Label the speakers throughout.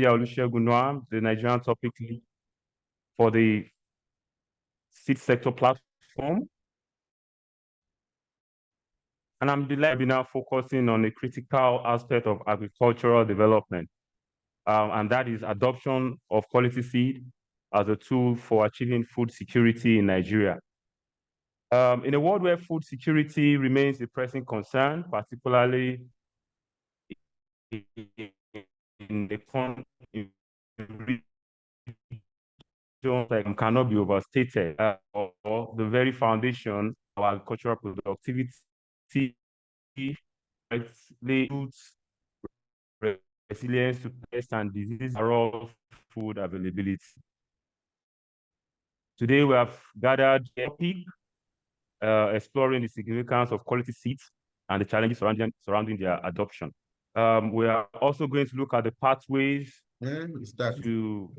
Speaker 1: Olusegun Noam, the Nigerian topic lead for the seed sector platform. And I'm delighted to be now focusing on a critical aspect of agricultural development, and that is adoption of quality seed as a tool for achieving food security in Nigeria. In a world where food security remains a pressing concern, particularly in the regions cannot be overstated, or the very foundation of agricultural productivity, roots, resilience to pests and diseases, are all food availability. Today we have gathered a topic exploring the significance of quality seeds and the challenges surrounding their adoption. We are also going to look at the pathways to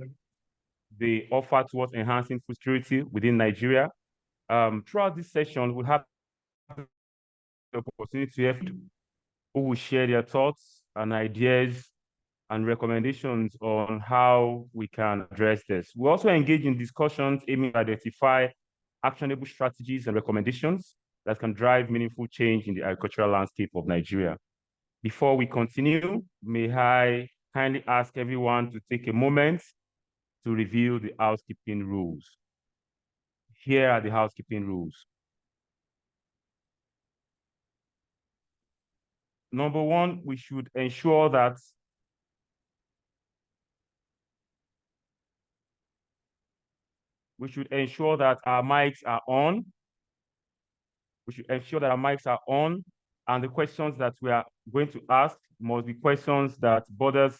Speaker 1: the offer towards enhancing food security within Nigeria. Throughout this session, we'll have the opportunity to hear who will share their thoughts and ideas and recommendations on how we can address this. We also engage in discussions aiming to identify actionable strategies and recommendations that can drive meaningful change in the agricultural landscape of Nigeria. Before we continue, may I kindly ask everyone to take a moment to review the housekeeping rules. Here are the housekeeping rules. Number one, we should ensure that our mics are on. We should ensure that our mics are on, and the questions that we are going to ask must be questions that borders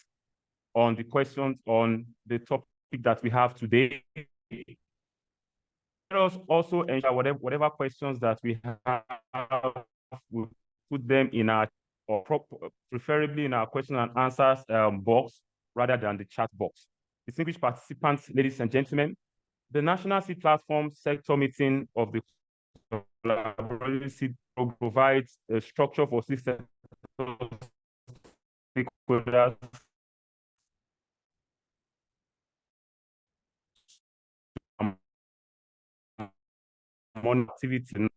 Speaker 1: on the questions on the topic that we have today. Let us also ensure whatever questions that we have, we'll put them in our, or preferably in our question and answers box rather than the chat box. Distinguished participants, ladies and gentlemen, the National Seed Platform sector meeting of the Collaborative Seed Program provides a structure for system stakeholders activity.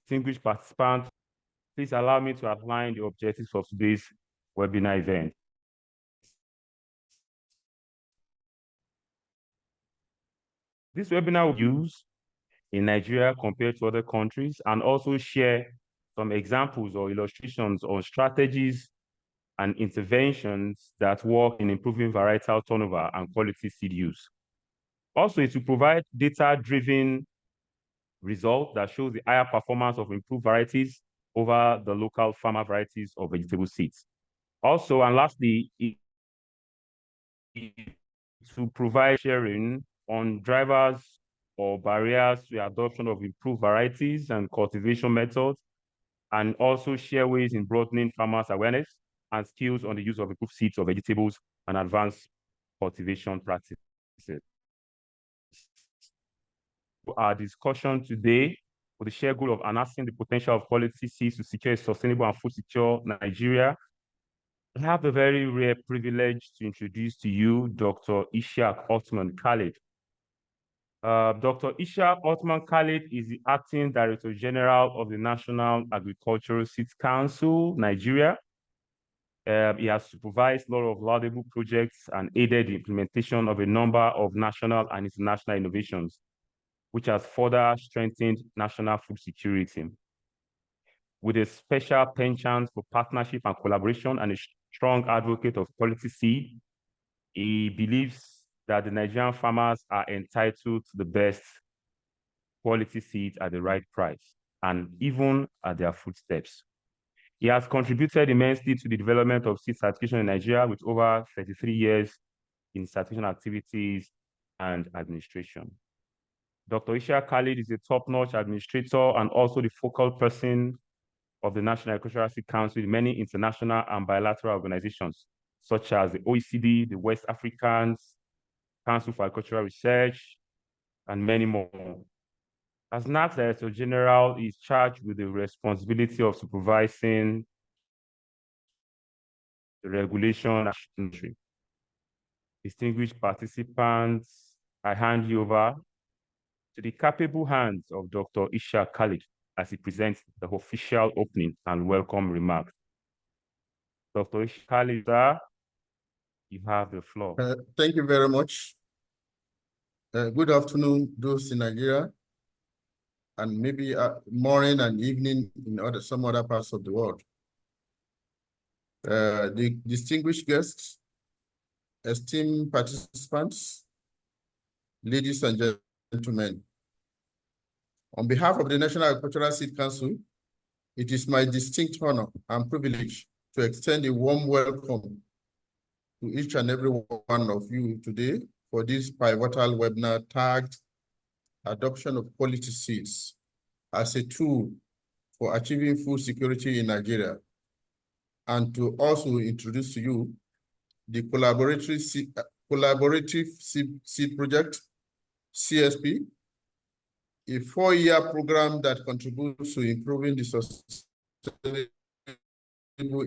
Speaker 1: Distinguished participants, please allow me to outline the objectives of today's webinar event. This webinar will use in Nigeria compared to other countries, and also share some examples or illustrations on strategies and interventions that work in improving varietal turnover and quality seed use. Also, it will provide data-driven results that shows the higher performance of improved varieties over the local farmer varieties of vegetable seeds. Also, and lastly, to provide sharing on drivers or barriers to the adoption of improved varieties and cultivation methods, and also share ways in broadening farmers' awareness and skills on the use of improved seeds or vegetables and advanced cultivation practices. Our discussion today with the shared goal of harnessing the potential of quality seeds to secure a sustainable and food secure Nigeria. I have the very rare privilege to introduce to you Dr. Ishaq Othman Khalid. Dr. Ishaq Othman Khalid is the Acting Director General of the National Agricultural Seeds Council, Nigeria. He has supervised a lot of laudable projects and aided the implementation of a number of national and international innovations, which has further strengthened national food security. With a special penchant for partnership and collaboration and a strong advocate of quality seed, he believes that the Nigerian farmers are entitled to the best quality seeds at the right price, and even at their footsteps. He has contributed immensely to the development of seed certification in Nigeria with over 33 years in certification activities and administration. Dr. Ishaq Khalid is a top-notch administrator and also the focal person of the National Agricultural Seed Council in many international and bilateral organizations, such as the OECD, the West African Council for Agricultural Research, and many more. As NAC's Director General, he is charged with the responsibility of supervising the regulation and industry. Distinguished participants, I hand you over to the capable hands of Dr. Ishaq Khalid as he presents the official opening and welcome remarks. Dr. Ishaq Khalid, sir, you have the floor.
Speaker 2: Thank you very much. Good afternoon, those in Nigeria, and maybe morning and evening in some other parts of the world. The distinguished guests, esteemed participants, ladies and gentlemen, on behalf of the National Agricultural Seed Council, it is my distinct honor and privilege to extend a warm welcome to each and every one of you today for this pivotal webinar tagged Adoption of Quality Seeds as a tool for achieving food security in Nigeria, and to also introduce to you the Collaborative Seed Project, CSP, a 4-year program that contributes to improving the sustainable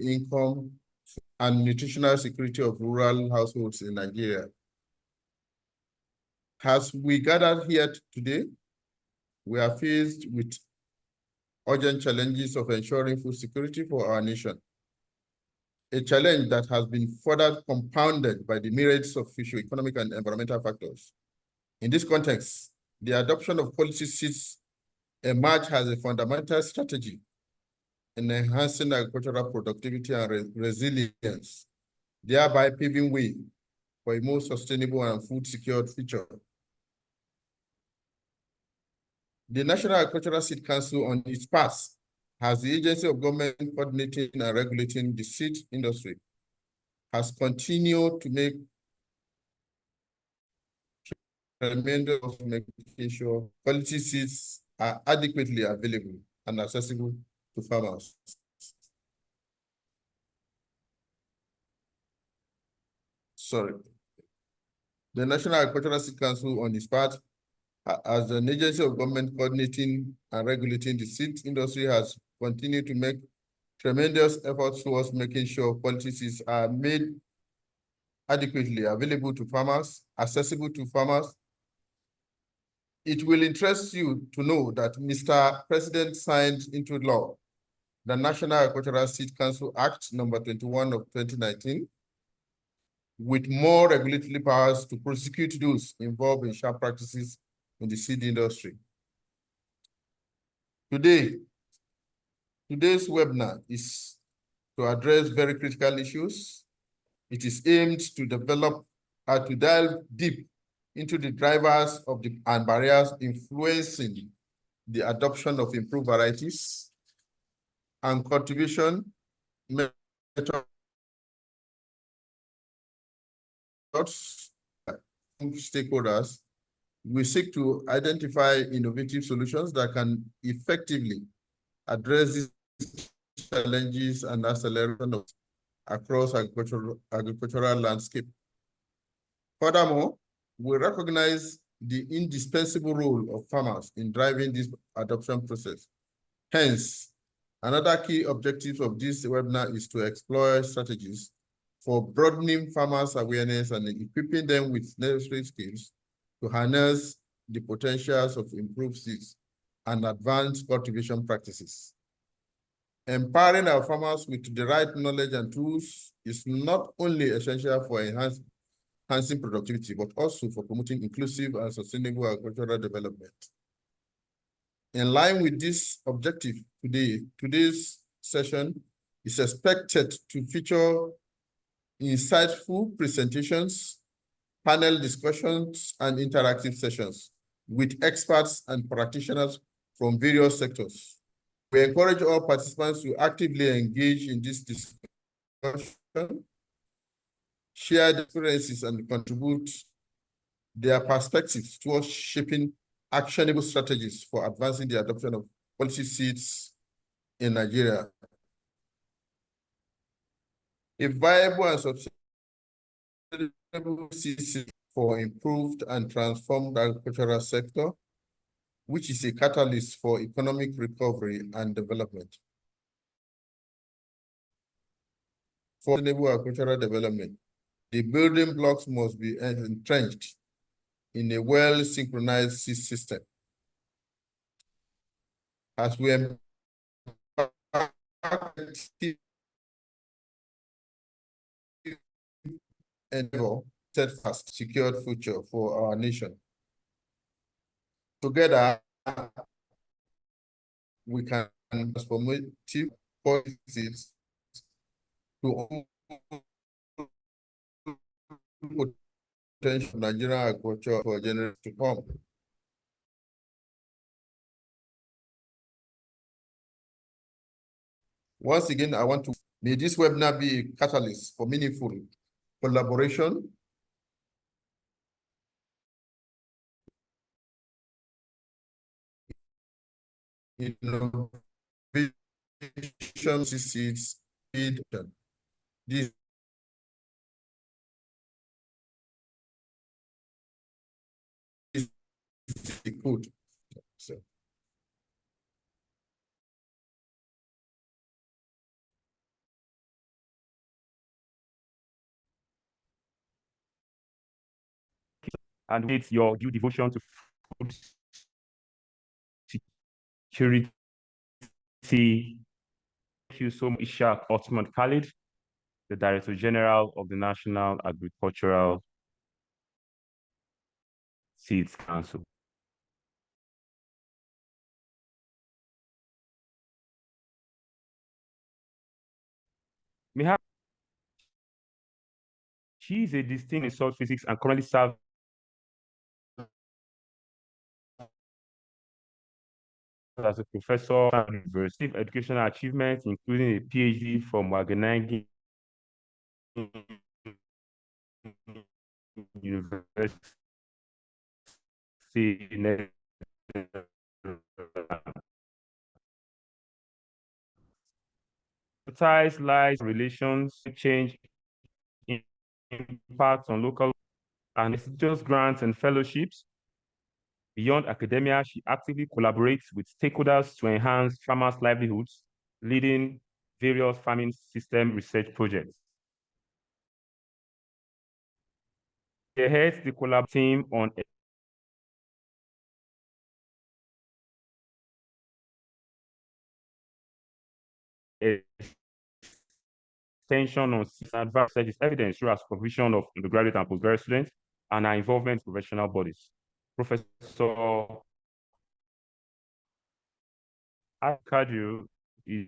Speaker 2: income and nutritional security of rural households in Nigeria. As we gather here today, we are faced with urgent challenges of ensuring food security for our nation, a challenge that has been further compounded by the myriads of socio-economic and environmental factors. In this context, the adoption of quality seeds emerged as a fundamental strategy in enhancing agricultural productivity and resilience, thereby paving way for a more sustainable and food-secured future. The National Agricultural Seed Council, on its part, as the agency of government coordinating and regulating the seed industry, has continued to make tremendous of making sure quality seeds are adequately available and accessible to farmers. The National Agricultural Seed Council, on its part, as an agency of government coordinating and regulating the seed industry, has continued to make tremendous efforts towards making sure quality seeds are made adequately available to farmers, accessible to farmers. It will interest you to know that Mr. President signed into law the National Agricultural Seed Council Act number 21 of 2019, with more regulatory powers to prosecute those involved in sharp practices in the seed industry. Today's webinar is to address very critical issues. It is aimed to develop to dive deep into the drivers of and barriers influencing the adoption of improved varieties and cultivation methods, stakeholders. We seek to identify innovative solutions that can effectively address these challenges and acceleration across agricultural landscape. Furthermore, we recognize the indispensable role of farmers in driving this adoption process. Hence, another key objective of this webinar is to explore strategies for broadening farmers' awareness and equipping them with necessary skills to harness the potentials of improved seeds and advanced cultivation practices. Empowering our farmers with the right knowledge and tools is not only essential for enhancing productivity, but also for promoting inclusive and sustainable agricultural development. In line with this objective, today's session is expected to feature insightful presentations, panel discussions, and interactive sessions with experts and practitioners from various sectors. We encourage all participants to actively engage in this discussion, share their experiences, and contribute their perspectives towards shaping actionable strategies for advancing the adoption of quality seeds in Nigeria. A viable and sustainable seed for improved and transformed agricultural sector, which is a catalyst for economic recovery and development. for sustainable agricultural development. The building blocks must be entrenched in a well-synchronized system. As we embark endeavor, steadfast, secured future for our nation. Together, we can transformative policies to potential Nigerian agriculture for generations to come. Once again, I want to may this webinar be a catalyst for meaningful collaboration, innovation, seeds, this is good. So.
Speaker 1: And it's your due devotion to food security. Thank you so much, Ishaq Osman Khalid, the Director General of the National Agricultural Seeds Council. She is a distinct in soil physics and currently serves as a professor at university. Educational achievements, including a PhD from Wageningen University. Ties, lies, relations, change, impact on local and prestigious grants and fellowships. Beyond academia, she actively collaborates with stakeholders to enhance farmers' livelihoods, leading various farming system research projects. She heads the collab team on extension on advanced research is evidence through our supervision of undergraduate and postgraduate students and our involvement in professional bodies. Professor Akadio is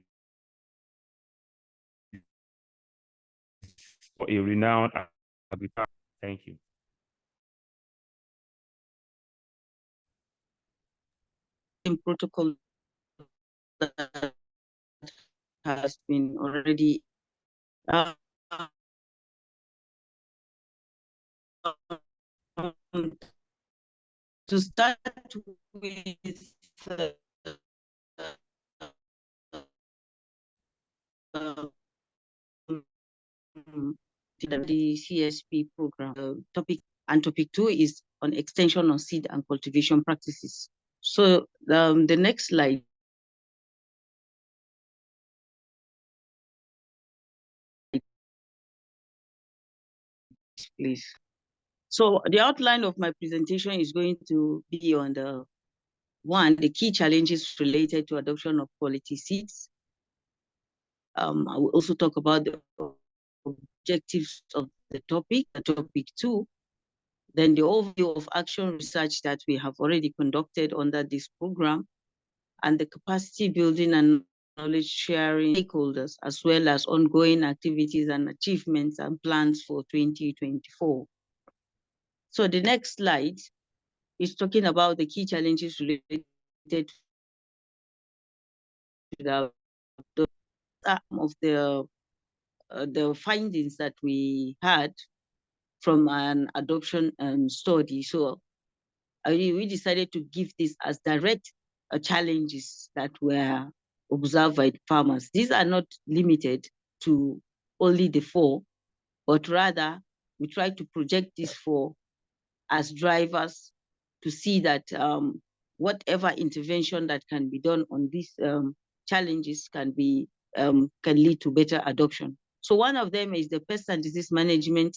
Speaker 1: a renowned agricultural. Thank you.
Speaker 3: In protocol that has been already to start with the CSP program topic, and topic 2 is on extension of seed and cultivation practices. So the next slide. Please. So the outline of my presentation is going to be on the key challenges related to adoption of quality seeds. I will also talk about the objectives of the topic 2, then the overview of action research that we have already conducted under this program, and the capacity building and knowledge sharing stakeholders, as well as ongoing activities and achievements and plans for 2024. So the next slide is talking about the key challenges related to the findings that we had from an adoption study. So we decided to give this as direct challenges that were observed by farmers. These are not limited to only the 4, but rather we try to project these 4 as drivers to see that whatever intervention that can be done on these challenges can lead to better adoption. So one of them is the pest and disease management,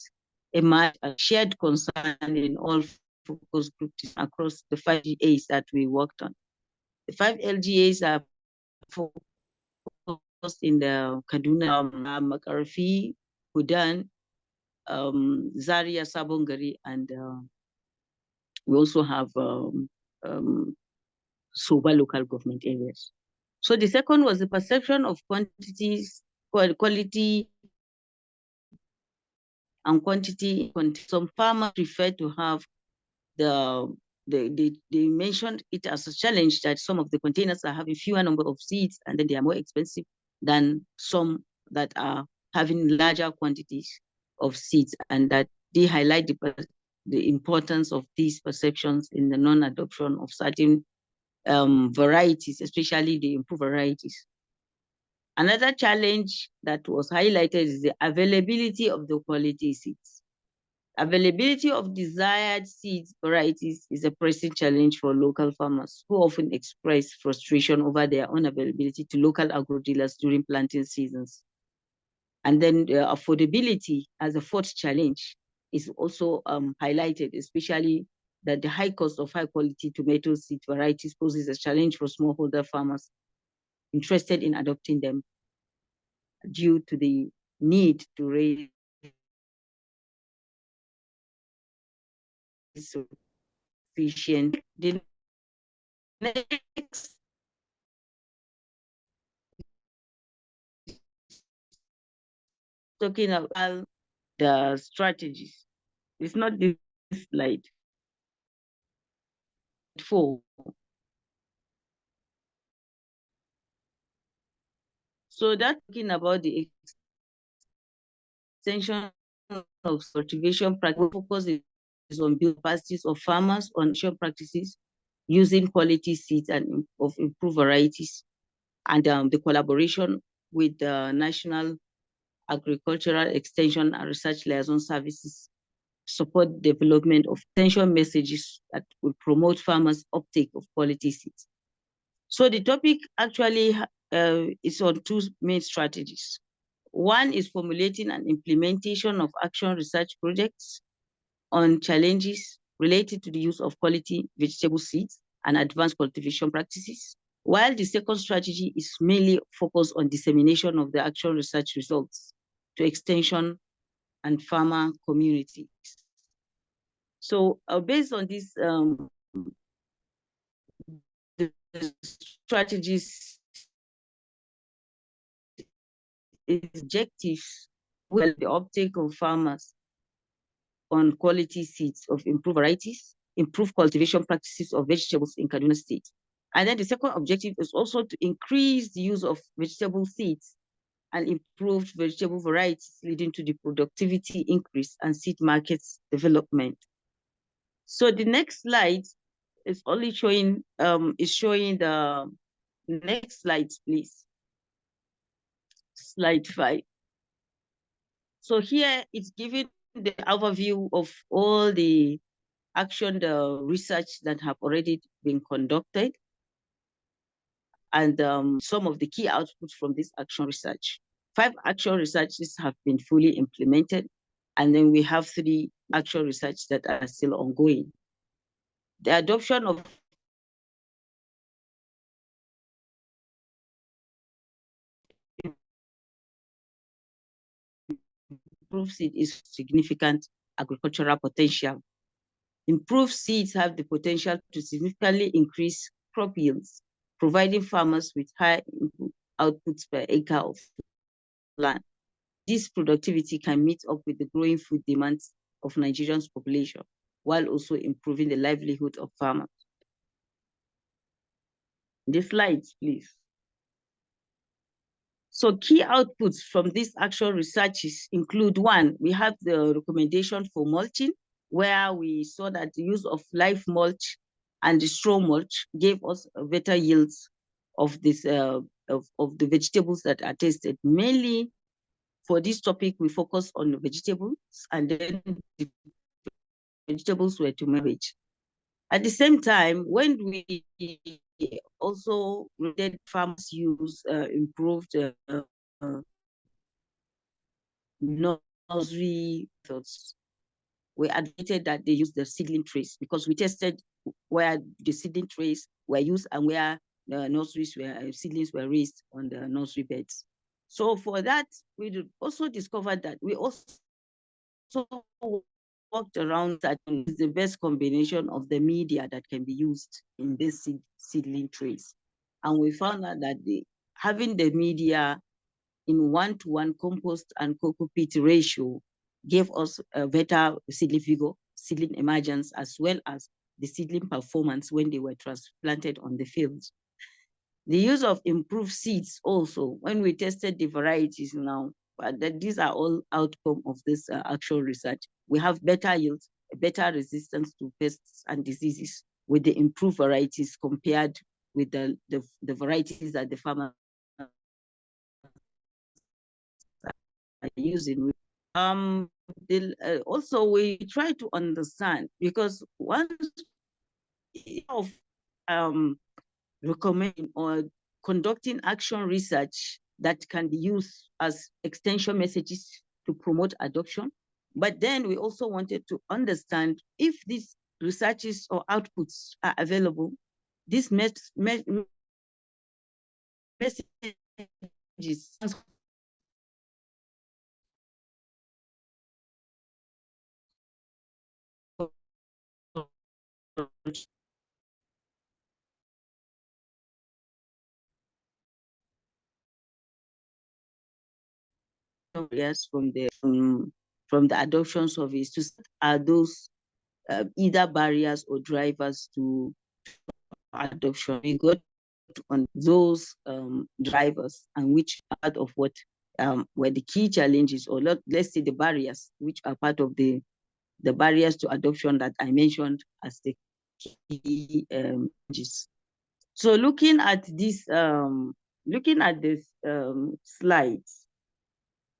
Speaker 3: a shared concern in all focus groups across the 5 LGAs that we worked on. The 5 LGAs are focused in the Kaduna, Makarfi, Hudan, Zaria, Sabon Gari, and we also have Soba local government areas. So the second was the perception of quantities, quality and quantity. Some farmers prefer to have they mentioned it as a challenge that some of the containers are having fewer number of seeds and then they are more expensive than some that are having larger quantities of seeds, and that they highlight the importance of these perceptions in the non-adoption of certain varieties, especially the improved varieties. Another challenge that was highlighted is the availability of the quality seeds. Availability of desired seeds varieties is a pressing challenge for local farmers who often express frustration over their unavailability to local agro-dealers during planting seasons. And then the affordability as a fourth challenge is also highlighted, especially that the high cost of high quality tomato seed varieties poses a challenge for smallholder farmers interested in adopting them due to the need to raise sufficient. The next talking about the strategies. It's not this slide. 4. So that's talking about the extension of cultivation practice. Focus is on building capacities of farmers on practices using quality seeds and of improved varieties, and the collaboration with the National Agricultural Extension and Research Liaison Services support development of extension messages that will promote farmers' uptake of quality seeds. So the topic actually is on 2 main strategies. One is formulating and implementation of action research projects on challenges related to the use of quality vegetable seeds and advanced cultivation practices, while the second strategy is mainly focused on dissemination of the action research results to extension and farmer communities. So based on this, the strategies, objectives, well, the uptake of farmers on quality seeds of improved varieties, improved cultivation practices of vegetables in Kaduna State. And then the second objective is also to increase the use of vegetable seeds and improved vegetable varieties, leading to the productivity increase and seed markets development. So the next slide is only showing the next slide, please. Slide 5. So here it's giving the overview of all the action, the research that have already been conducted, and some of the key outputs from this action research. 5 action researches have been fully implemented, and then we have 3 action research that are still ongoing. The adoption of improved seed is significant agricultural potential. Improved seeds have the potential to significantly increase crop yields, providing farmers with high outputs per acre of land. This productivity can meet up with the growing food demands of Nigerians' population, while also improving the livelihood of farmers. The slides, please. So key outputs from these action researches include: 1, we have the recommendation for mulching, where we saw that the use of live mulch and the straw mulch gave us better yields of this of the vegetables that are tested. Mainly for this topic, we focus on the vegetables, and then the vegetables were to manage. At the same time, when we also let farmers use improved nursery methods. We advocated that they use the seedling trays because we tested where the seedling trays were used and where the nurseries were, seedlings were raised on the nursery beds. So for that, we also discovered that we also worked around that is the best combination of the media that can be used in this seedling trays. And we found out that having the media in 1-to-1 compost and cocoa peat ratio gave us a better seedling vigor, seedling emergence, as well as the seedling performance when they were transplanted on the fields. The use of improved seeds also, when we tested the varieties now, but these are all outcome of this actual research. We have better yields, better resistance to pests and diseases with the improved varieties compared with the varieties that the farmers are using. Also, we try to understand, because one of recommending or conducting action research that can be used as extension messages to promote adoption. But then we also wanted to understand if these researches or outputs are available, these messages from the adoption surveys to are those either barriers or drivers to adoption. We got on those drivers and which part of what were the key challenges, or let's say the barriers, which are part of the barriers to adoption that I mentioned as the key challenges. So looking at this slides,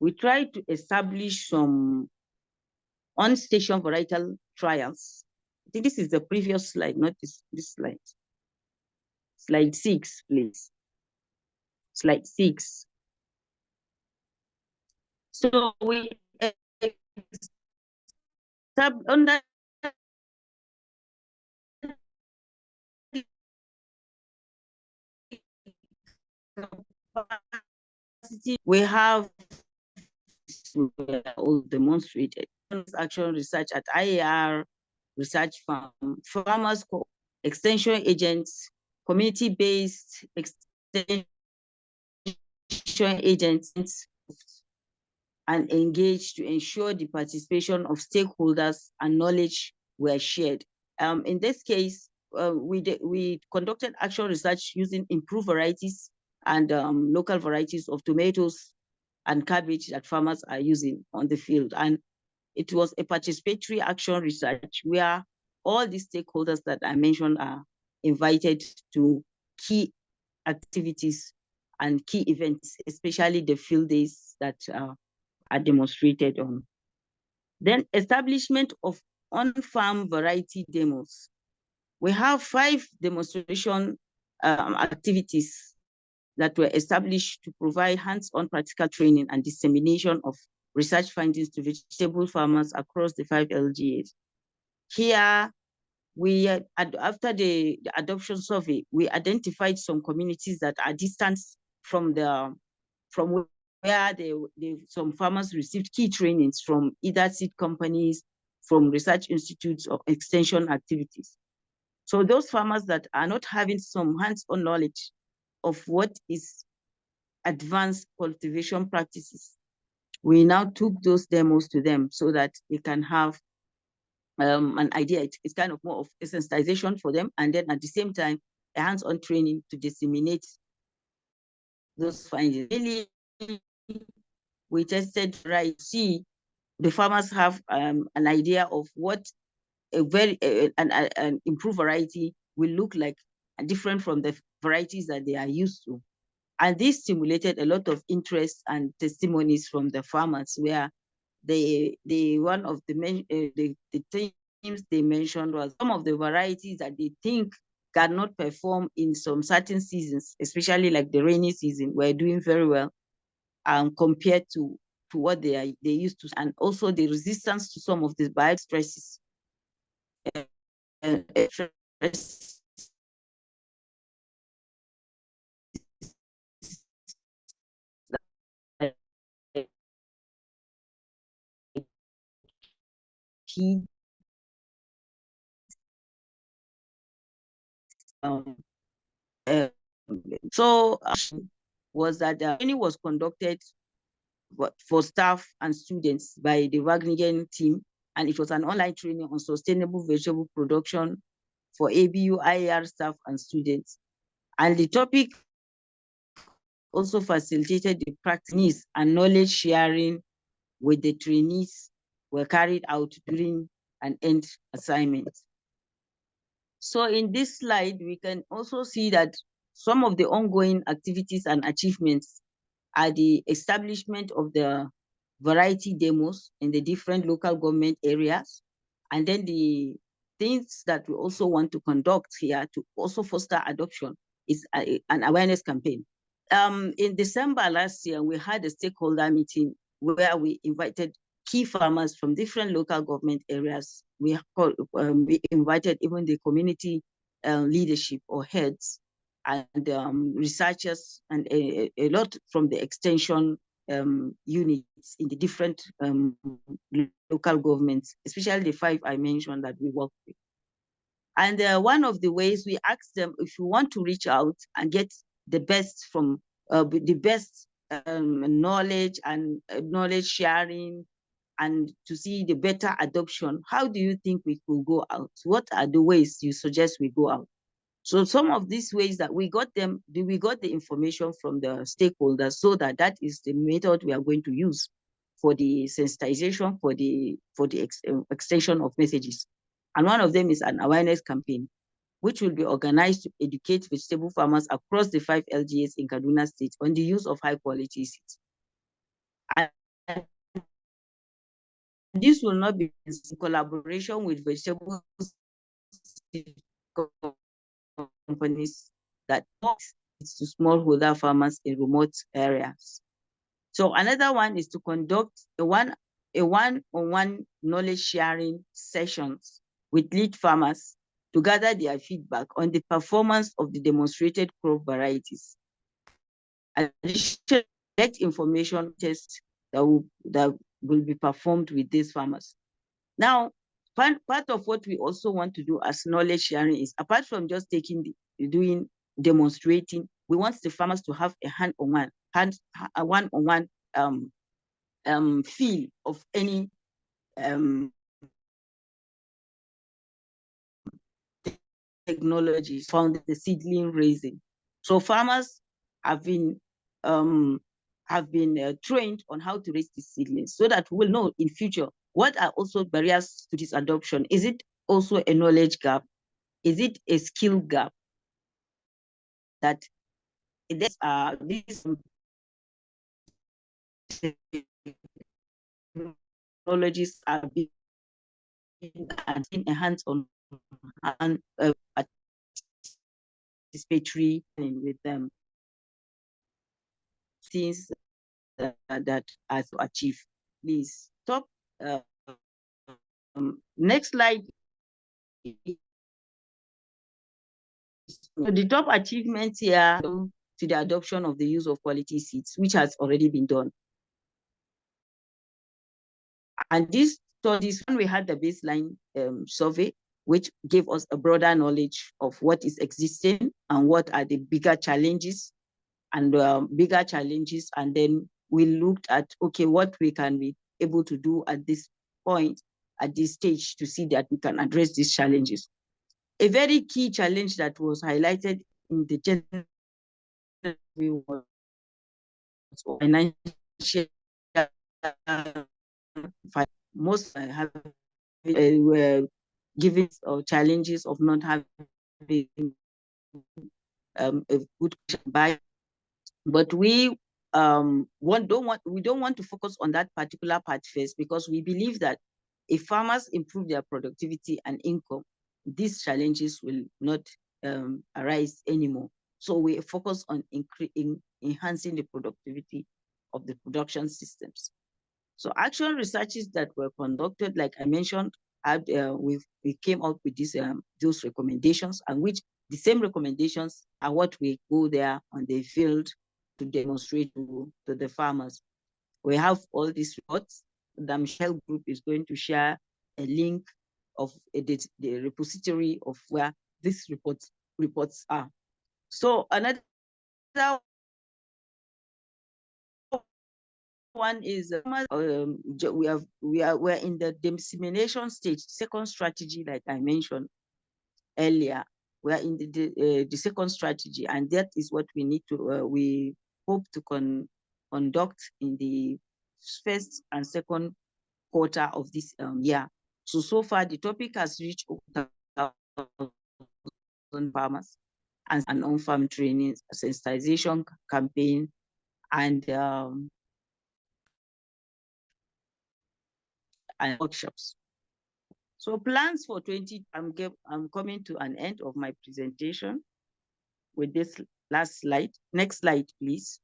Speaker 3: we tried to establish some on-station varietal trials. I think this is the previous slide, not this slide. Slide 6, please. Slide 6. So we under we have all demonstrated action research at IAR Research Farm, farmers, extension agents, community-based extension agents, and engaged to ensure the participation of stakeholders and knowledge were shared. In this case, we conducted action research using improved varieties and local varieties of tomatoes and cabbage that farmers are using on the field. And it was a participatory action research where all the stakeholders that I mentioned are invited to key activities and key events, especially the field days that are demonstrated on. Then establishment of on-farm variety demos. We have 5 demonstration activities that were established to provide hands-on practical training and dissemination of research findings to vegetable farmers across the 5 LGAs. Here, we after the adoption survey, we identified some communities that are distant from where some farmers received key trainings from either seed companies, from research institutes, or extension activities. So those farmers that are not having some hands-on knowledge of what is advanced cultivation practices, we now took those demos to them so that they can have an idea. It's kind of more of a sensitization for them, and then at the same time, a hands-on training to disseminate those findings. Really, we tested right. See, the farmers have an idea of what an improved variety will look like, different from the varieties that they are used to. And this stimulated a lot of interest and testimonies from the farmers, where one of the themes they mentioned was some of the varieties that they think cannot perform in some certain seasons, especially like the rainy season, were doing very well compared to to what they used to, and also the resistance to some of the bio stresses. So was that training was conducted for staff and students by the Wageningen team, and it was an online training on sustainable vegetable production for ABU, IAR staff and students. And the topic also facilitated the practice and knowledge sharing with the trainees were carried out during an end assignment. So in this slide, we can also see that some of the ongoing activities and achievements are the establishment of the variety demos in the different local government areas. And then the things that we also want to conduct here to also foster adoption is an awareness campaign. In December last year, we had a stakeholder meeting where we invited key farmers from different local government areas. We invited even the community leadership or heads and researchers and a lot from the extension units in the different local governments, especially the 5 I mentioned that we work with. And one of the ways we asked them, if you want to reach out and get the best from the best knowledge and knowledge sharing, and to see the better adoption, how do you think we could go out? What are the ways you suggest we go out? So some of these ways that we got the information from the stakeholders, so that is the method we are going to use for the sensitization, for the extension of messages. And one of them is an awareness campaign, which will be organized to educate vegetable farmers across the 5 LGAs in Kaduna State on the use of high quality seeds. And this will not be in collaboration with vegetable companies that talk to smallholder farmers in remote areas. So another one is to conduct a one-on-one knowledge sharing sessions with lead farmers to gather their feedback on the performance of the demonstrated crop varieties. Additional information tests that will be performed with these farmers. Now, part of what we also want to do as knowledge sharing is, apart from just demonstrating, we want the farmers to have a one-on-one feel of any technologies found in the seedling raising. So farmers have been trained on how to raise these seedlings, so that we will know in future what are also barriers to this adoption. Is it also a knowledge gap? Is it a skill gap? That these technologies are being enhanced on participatory with them. Things that are to achieve. Please stop. Next slide. So the top achievements here to the adoption of the use of quality seeds, which has already been done. And this studies, when we had the baseline survey, which gave us a broader knowledge of what is existing and what are the bigger challenges, and then we looked at, okay, what we can be able to do at this point, at this stage, to see that we can address these challenges. A very key challenge that was highlighted in the general was financial. Most have were given challenges of not having a good buy, but we don't want to focus on that particular part first, because we believe that if farmers improve their productivity and income, these challenges will not arise anymore. So we focus on enhancing the productivity of the production systems. So action researches that were conducted, like I mentioned, we came up with those recommendations, and which the same recommendations are what we go there on the field to demonstrate to the farmers. We have all these reports. The Michelle Group is going to share a link of the repository of where these reports are. So another one is we're in the dissemination stage, second strategy, like I mentioned earlier. We're in the second strategy, and that is what we need to we hope to conduct in the first and second quarter of this year. So far the topic has reached 1,000 farmers, and an on-farm training sensitization campaign, and workshops. So plans for I'm coming to an end of my presentation with this last slide. Next slide, please.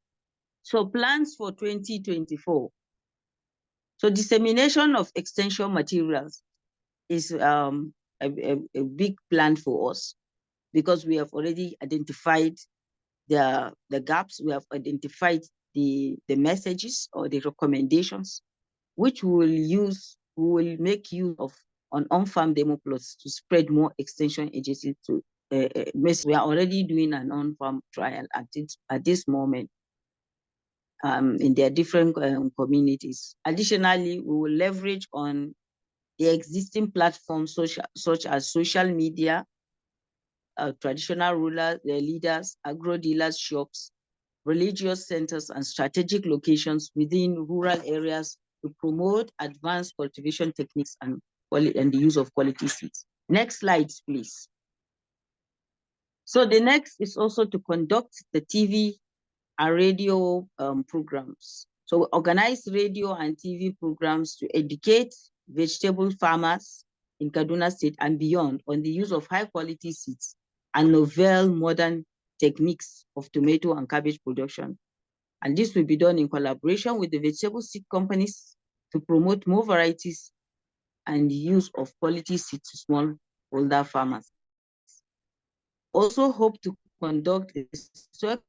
Speaker 3: So plans for 2024. So dissemination of extension materials is a big plan for us, because we have already identified the gaps. We have identified the messages or the recommendations, which we will make use of on on-farm demo plots to spread more extension agencies to we are already doing an on-farm trial at this moment in their different communities. Additionally, we will leverage on the existing platforms such as social media, traditional rural leaders, agro-dealers shops, religious centers, and strategic locations within rural areas to promote advanced cultivation techniques and the use of quality seeds. Next slide, please. So the next is also to conduct the TV and radio programs. So we organize radio and TV programs to educate vegetable farmers in Kaduna State and beyond on the use of high quality seeds and novel modern techniques of tomato and cabbage production. And this will be done in collaboration with the vegetable seed companies to promote more varieties and the use of quality seeds to smallholder farmers. Also hope to conduct a stakeholder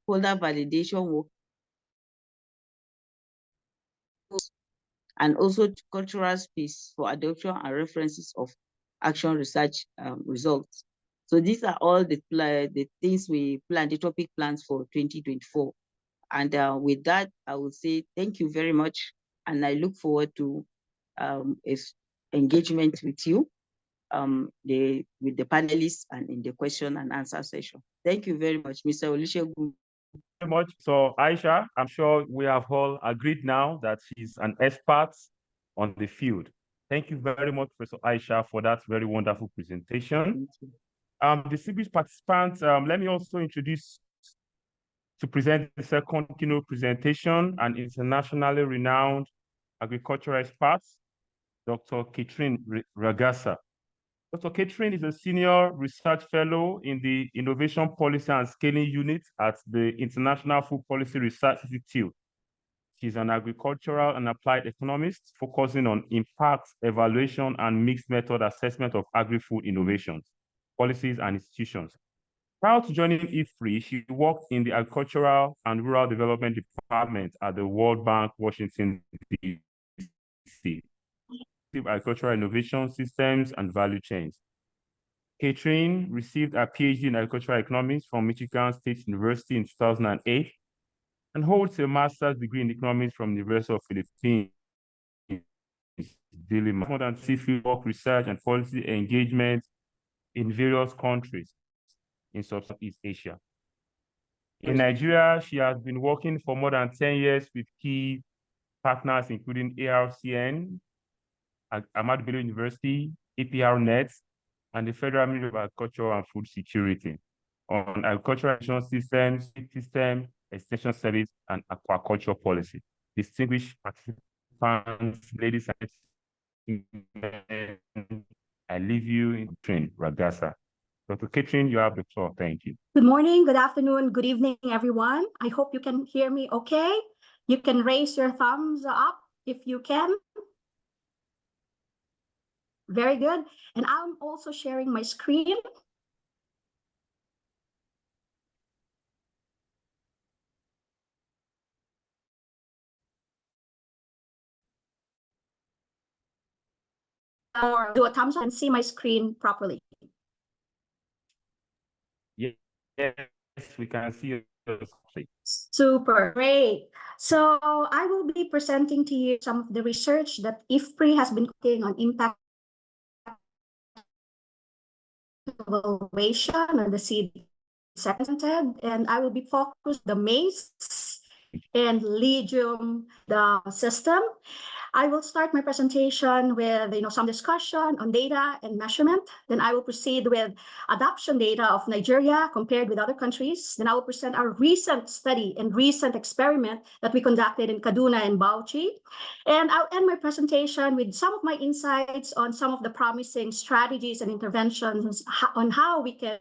Speaker 3: validation work and also cultural space for adoption and references of action research results. So these are all the things we plan, the topic plans for 2024. And with that, I will say thank you very much. And I look forward to engagement with you, with the panelists and in the question and answer session. Thank you very much, Mr. Olusegun.
Speaker 1: Very much. So Aisha, I'm sure we have all agreed now that she's an expert on the field. Thank you very much, Professor Aisha, for that very wonderful presentation. The CBIS participants, let me also introduce to present the second keynote presentation, an internationally renowned agricultural expert, Dr. Catherine Ragasa. Dr. Catherine is a senior research fellow in the Innovation Policy and Scaling Unit at the International Food Policy Research Institute. She's an agricultural and applied economist focusing on impact evaluation and mixed method assessment of agri-food innovations, policies, and institutions. Prior to joining IFRI, she worked in the Agricultural and Rural Development Department at the World Bank, Washington, D.C. Agricultural innovation systems and value chains. Catherine received a PhD in agricultural economics from Michigan State University in 2008 and holds a master's degree in economics from the University of Philippines. Dealing more than field work research and policy engagement in various countries in Southeast Asia. In Nigeria, she has been working for more than 10 years with key partners, including ARCN, Ahmadu Bello University, APRNet, and the Federal Ministry of Agriculture and Food Security on agricultural systems, extension service, and aquaculture policy. Distinguished participants, ladies and gentlemen, I leave you in train, Ragasa. Dr. Catherine, you have the floor. Thank you.
Speaker 4: Good morning, good afternoon, good evening, everyone. I hope you can hear me okay. You can raise your thumbs up if you can. Very good. And I'm also sharing my screen. Or do a thumbs up and see my screen properly.
Speaker 1: Yes, we can see you.
Speaker 4: Super, great. So I will be presenting to you some of the research that IFPRI has been doing on impact evaluation on the seed segmented, and I will be focused the maize and legume the system. I will start my presentation with some discussion on data and measurement. Then I will proceed with adoption data of Nigeria compared with other countries. Then I will present our recent study and recent experiment that we conducted in Kaduna and Bauchi. And I'll end my presentation with some of my insights on some of the promising strategies and interventions on how we can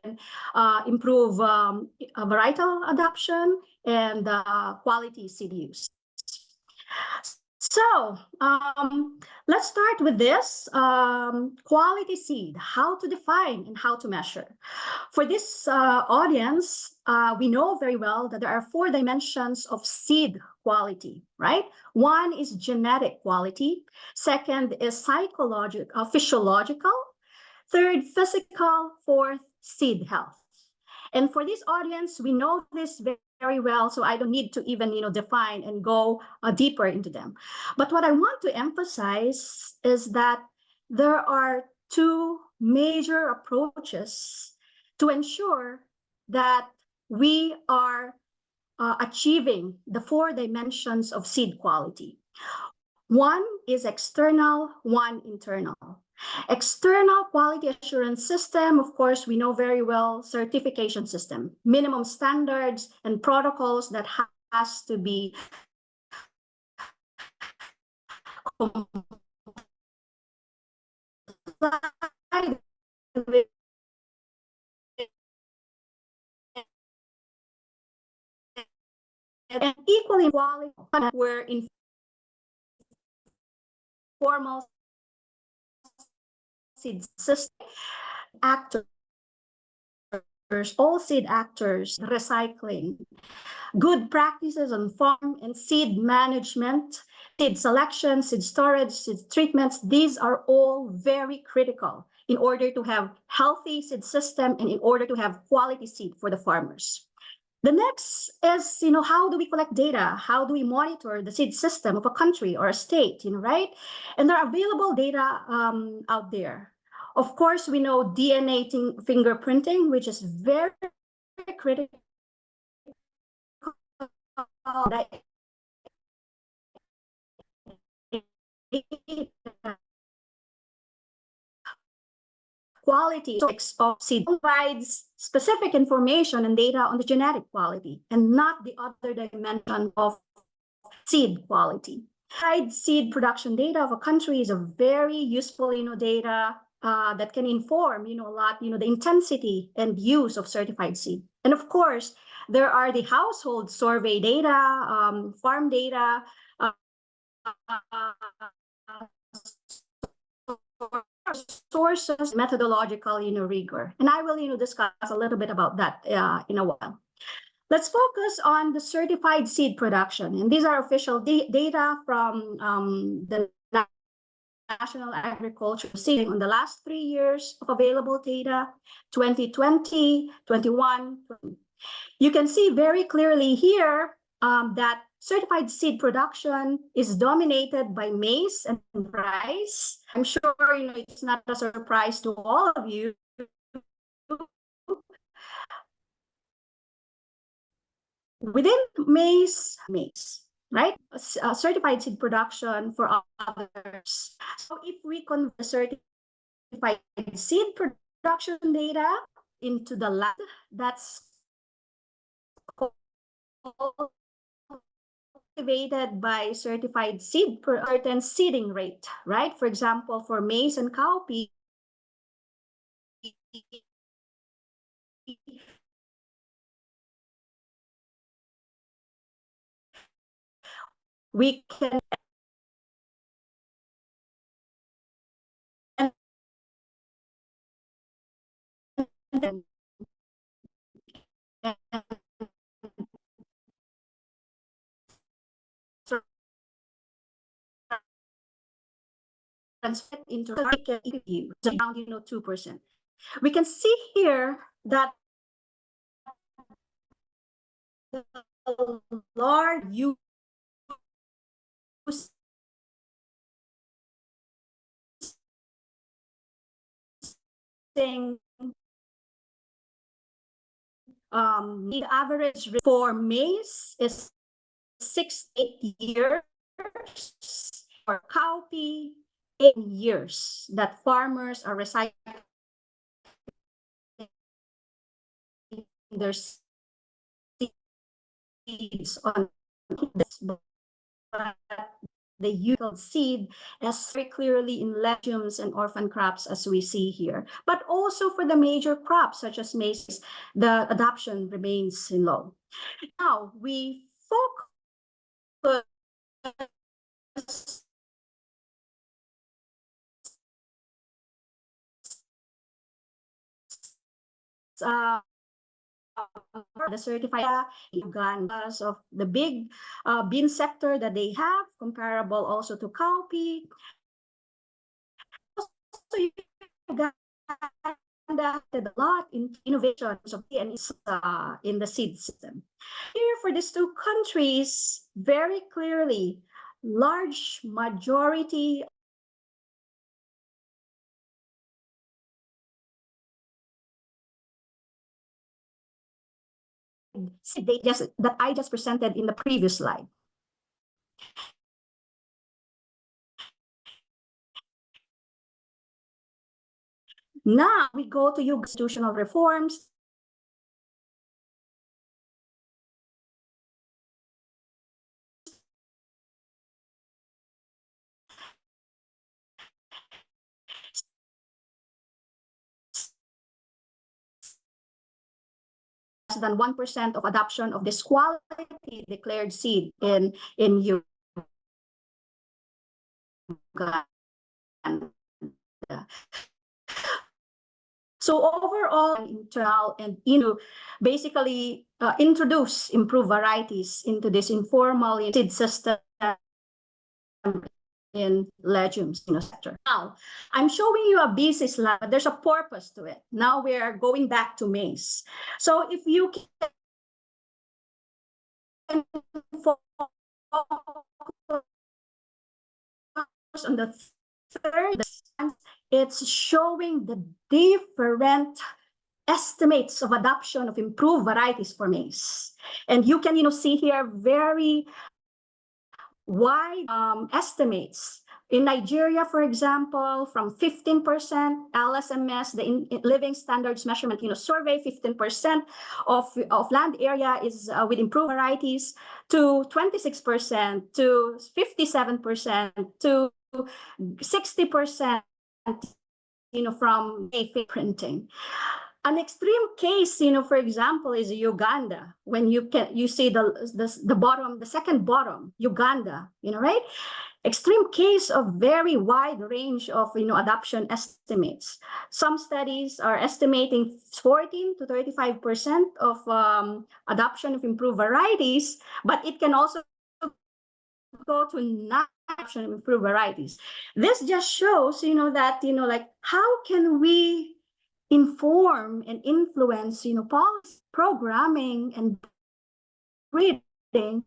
Speaker 4: improve varietal adoption and quality seed use. So let's start with this quality seed, how to define and how to measure. For this audience, we know very well that there are 4 dimensions of seed quality, right? One is genetic quality. Second is psychological, physiological. Third, physical. Fourth, seed health. And for this audience, we know this very well, so I don't need to even define and go deeper into them. But what I want to emphasize is that there are 2 major approaches to ensure that we are achieving the 4 dimensions of seed quality. One is external, one internal. External quality assurance system, of course, we know very well, certification system, minimum standards and protocols that has to be complied with. And equally quality were informal seed system actors, all seed actors, recycling, good practices on farm and seed management, seed selection, seed storage, seed treatments. These are all very critical in order to have healthy seed system and in order to have quality seed for the farmers. The next is, how do we collect data? How do we monitor the seed system of a country or a state, right? And there are available data out there. Of course, we know DNA fingerprinting, which is very critical. Quality of seed provides specific information and data on the genetic quality and not the other dimension of seed quality. Seed production data of a country is a very useful data that can inform a lot the intensity and use of certified seed. And of course, there are the household survey data, farm data, sources, methodological rigor. And I will discuss a little bit about that in a while. Let's focus on the certified seed production. And these are official data from the National Agriculture Seeding on the last 3 years of available data, 2020, 21. You can see very clearly here that certified seed production is dominated by maize and rice. I'm sure it's not a surprise to all of you. Within maize, right? Certified seed production for others. So if we convert certified seed production data into the lab, that's cultivated by certified seed per certain seeding rate, right? For example, for maize and cowpea, we can transfer into equity, around 2%. We can see here that the large using the average for maize is 6 to 8 years, for cowpea 8 years that farmers are recycling their seeds on this, but the usual seed as very clearly in legumes and orphan crops as we see here. But also for the major crops such as maize, the adoption remains low. Now we focus the certified Ugandas of the big bean sector that they have, comparable also to cowpea. Also, Uganda did a lot in innovations of in the seed system. Here for these two countries, very clearly, large majority that I just presented in the previous slide. Now we go to constitutional reforms. Less than 1% of adoption of this quality declared seed in Uganda. So overall, internal and basically introduce improved varieties into this informal seed system in legumes sector. Now, I'm showing you a busy slide, but there's a purpose to it. Now we are going back to maize. So if you can focus on the third, it's showing the different estimates of adoption of improved varieties for maize. And you can see here very wide estimates. In Nigeria, for example, from 15% LSMS, the Living Standards Measurement survey, 15% of land area is with improved varieties, to 26%, to 57%, to 60%, from printing. An extreme case, for example, is Uganda. When you see the bottom, the second bottom, Uganda, right? Extreme case of very wide range of adoption estimates. Some studies are estimating 14 to 35% of adoption of improved varieties, but it can also go to non-adoption of improved varieties. This just shows, that like how can we inform and influence, policy, programming, and breeding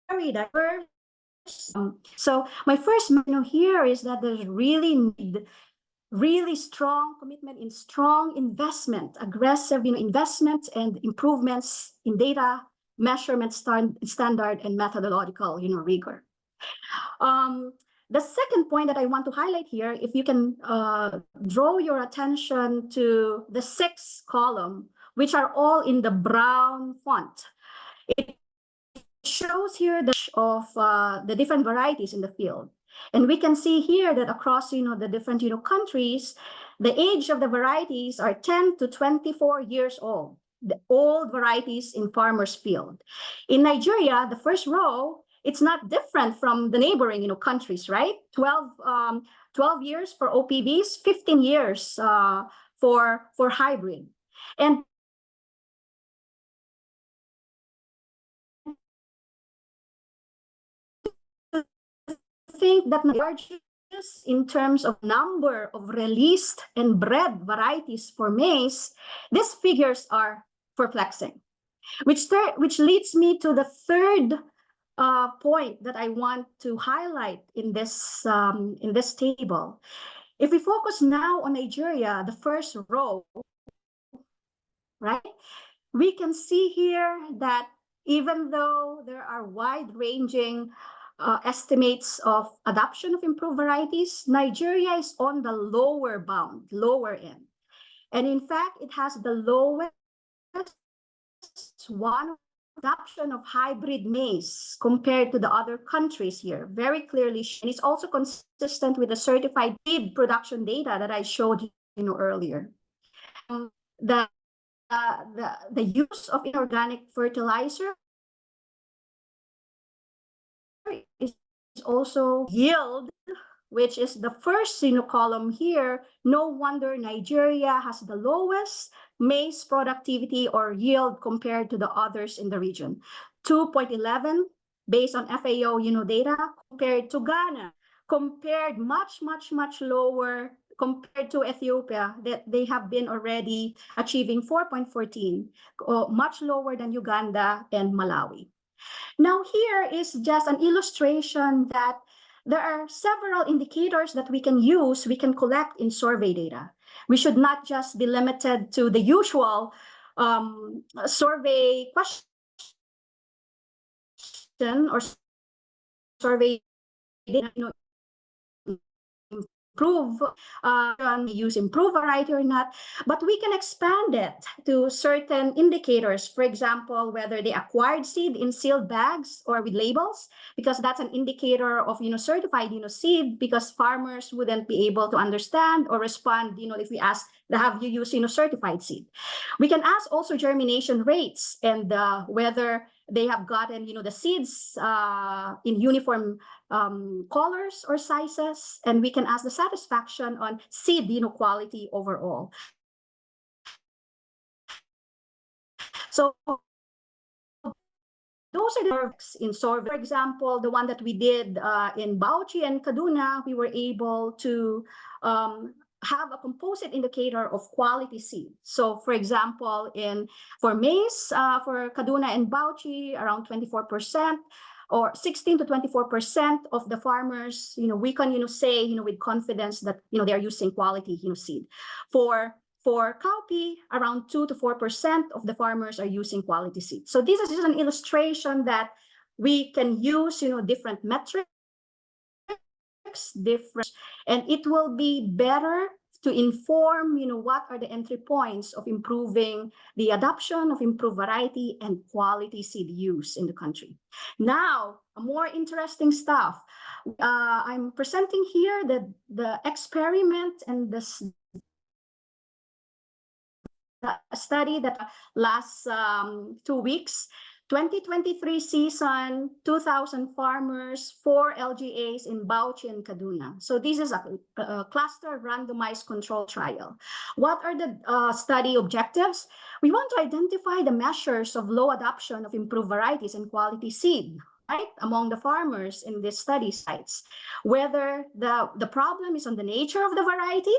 Speaker 4: very diverse. So my first here is that there's really strong commitment in strong investment, aggressive investment and improvements in data measurement standard and methodological rigor. The second point that I want to highlight here, if you can draw your attention to the 6th column, which are all in the brown font. It shows here the different varieties in the field. And we can see here that across the different countries, the age of the varieties are 10 to 24 years old. the old varieties in farmers' field. In Nigeria, the first row, it's not different from the neighboring countries, right? 12 years for OPVs, 15 years for hybrid. And I think that in terms of number of released and bred varieties for maize, these figures are perplexing, which leads me to the third point that I want to highlight in this table. If we focus now on Nigeria, the first row, right, we can see here that even though there are wide-ranging estimates of adoption of improved varieties, Nigeria is on the lower bound, lower end. And in fact, it has the lowest adoption of hybrid maize compared to the other countries here, very clearly. And it's also consistent with the certified seed production data that I showed you earlier. The use of inorganic fertilizer is also yield, which is the first column here. No wonder Nigeria has the lowest maize productivity or yield compared to the others in the region. 2.11 based on FAO data, compared to Ghana, compared much lower compared to Ethiopia, that they have been already achieving 4.14, much lower than Uganda and Malawi. Now here is just an illustration that there are several indicators that we can use, we can collect in survey data. We should not just be limited to the usual survey question or survey data, improve, use improved variety or not, but we can expand it to certain indicators. For example, whether they acquired seed in sealed bags or with labels, because that's an indicator of certified seed, because farmers wouldn't be able to understand or respond if we ask, have you used certified seed. We can ask also germination rates and whether they have gotten the seeds in uniform colors or sizes, and we can ask the satisfaction on seed quality overall. So those are the works in survey. For example, the one that we did in Bauchi and Kaduna, we were able to have a composite indicator of quality seed. So for example, for maize, for Kaduna and Bauchi, around 24%, or 16 to 24% of the farmers, we can say with confidence that they are using quality seed. For cowpea, around 2 to 4% of the farmers are using quality seed. So this is just an illustration that we can use different metrics, and it will be better to inform what are the entry points of improving the adoption of improved variety and quality seed use in the country. Now, more interesting stuff. I'm presenting here the experiment and the study that lasts 2 weeks. 2023 season, 2,000 farmers, 4 LGAs in Bauchi and Kaduna. So this is a cluster randomized control trial. What are the study objectives? We want to identify the measures of low adoption of improved varieties and quality seed, right, among the farmers in these study sites. Whether the problem is on the nature of the variety,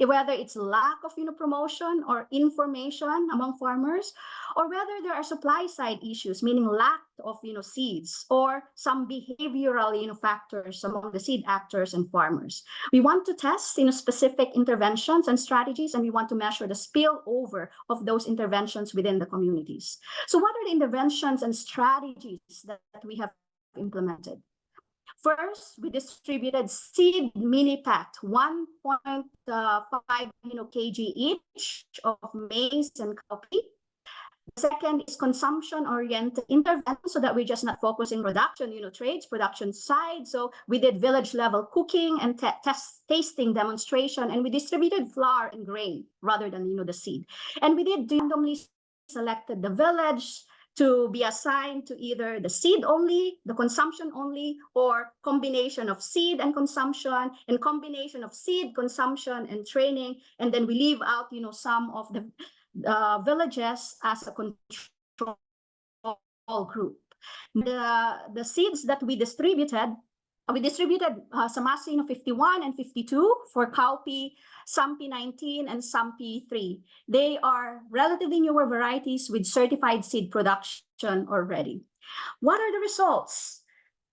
Speaker 4: whether it's lack of promotion or information among farmers, or whether there are supply side issues, meaning lack of seeds, or some behavioral factors among the seed actors and farmers. We want to test specific interventions and strategies, and we want to measure the spillover of those interventions within the communities. So what are the interventions and strategies that we have implemented? First, we distributed seed mini pack, 1.5 kg each of maize and cowpea. The second is consumption-oriented intervention, so that we're just not focusing production, trades, production side. So we did village-level cooking and tasting demonstration, and we distributed flour and grain rather than the seed. And we did randomly selected the village to be assigned to either the seed only, the consumption only, or combination of seed and consumption, and combination of seed, consumption, and training. And then we leave out, some of the villages as a control group. The seeds that we distributed Samasi 51 and 52 for cowpea, Sampi 19, and Sampi 3. They are relatively newer varieties with certified seed production already. What are the results?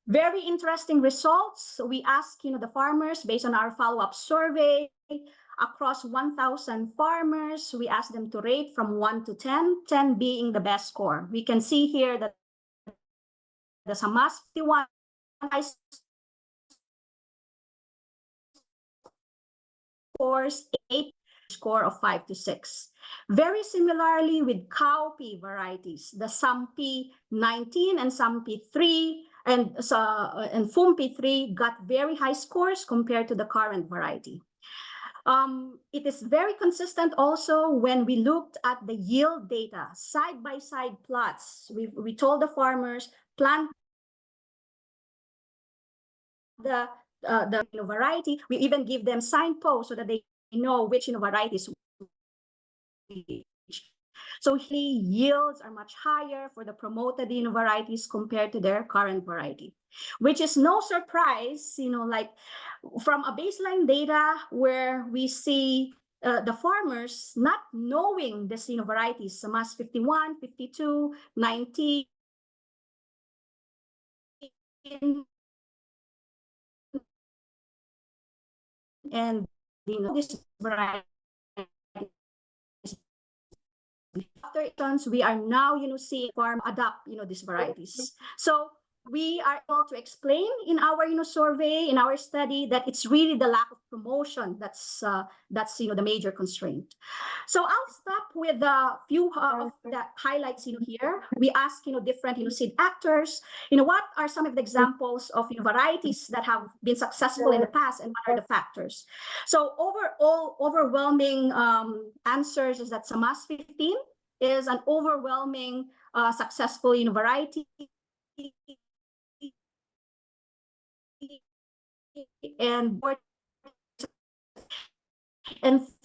Speaker 4: Very interesting results. We asked the farmers based on our follow-up survey across 1,000 farmers. We asked them to rate from 1 to 10, 10 being the best score. We can see here that the Samasi 51 scores 8, score of 5 to 6. Very similarly with cowpea varieties, the Sampi 19 and Sampi 3 and Fumpi 3 got very high scores compared to the current variety. It is very consistent also when we looked at the yield data, side-by-side plots. We told the farmers, plant the variety. We even give them signposts so that they know which varieties. So yields are much higher for the promoted varieties compared to their current variety, which is no surprise, like from a baseline data where we see the farmers not knowing this varieties, Samas 51, 52, 19, and this variety. After we are now seeing farm adopt these varieties. So we are able to explain in our survey, in our study, that it's really the lack of promotion that's the major constraint. So I'll stop with a few of the highlights here. We ask different seed actors, what are some of the examples of varieties that have been successful in the past, and what are the factors. So overall overwhelming answers is that Samas 15 is an overwhelming successful variety, and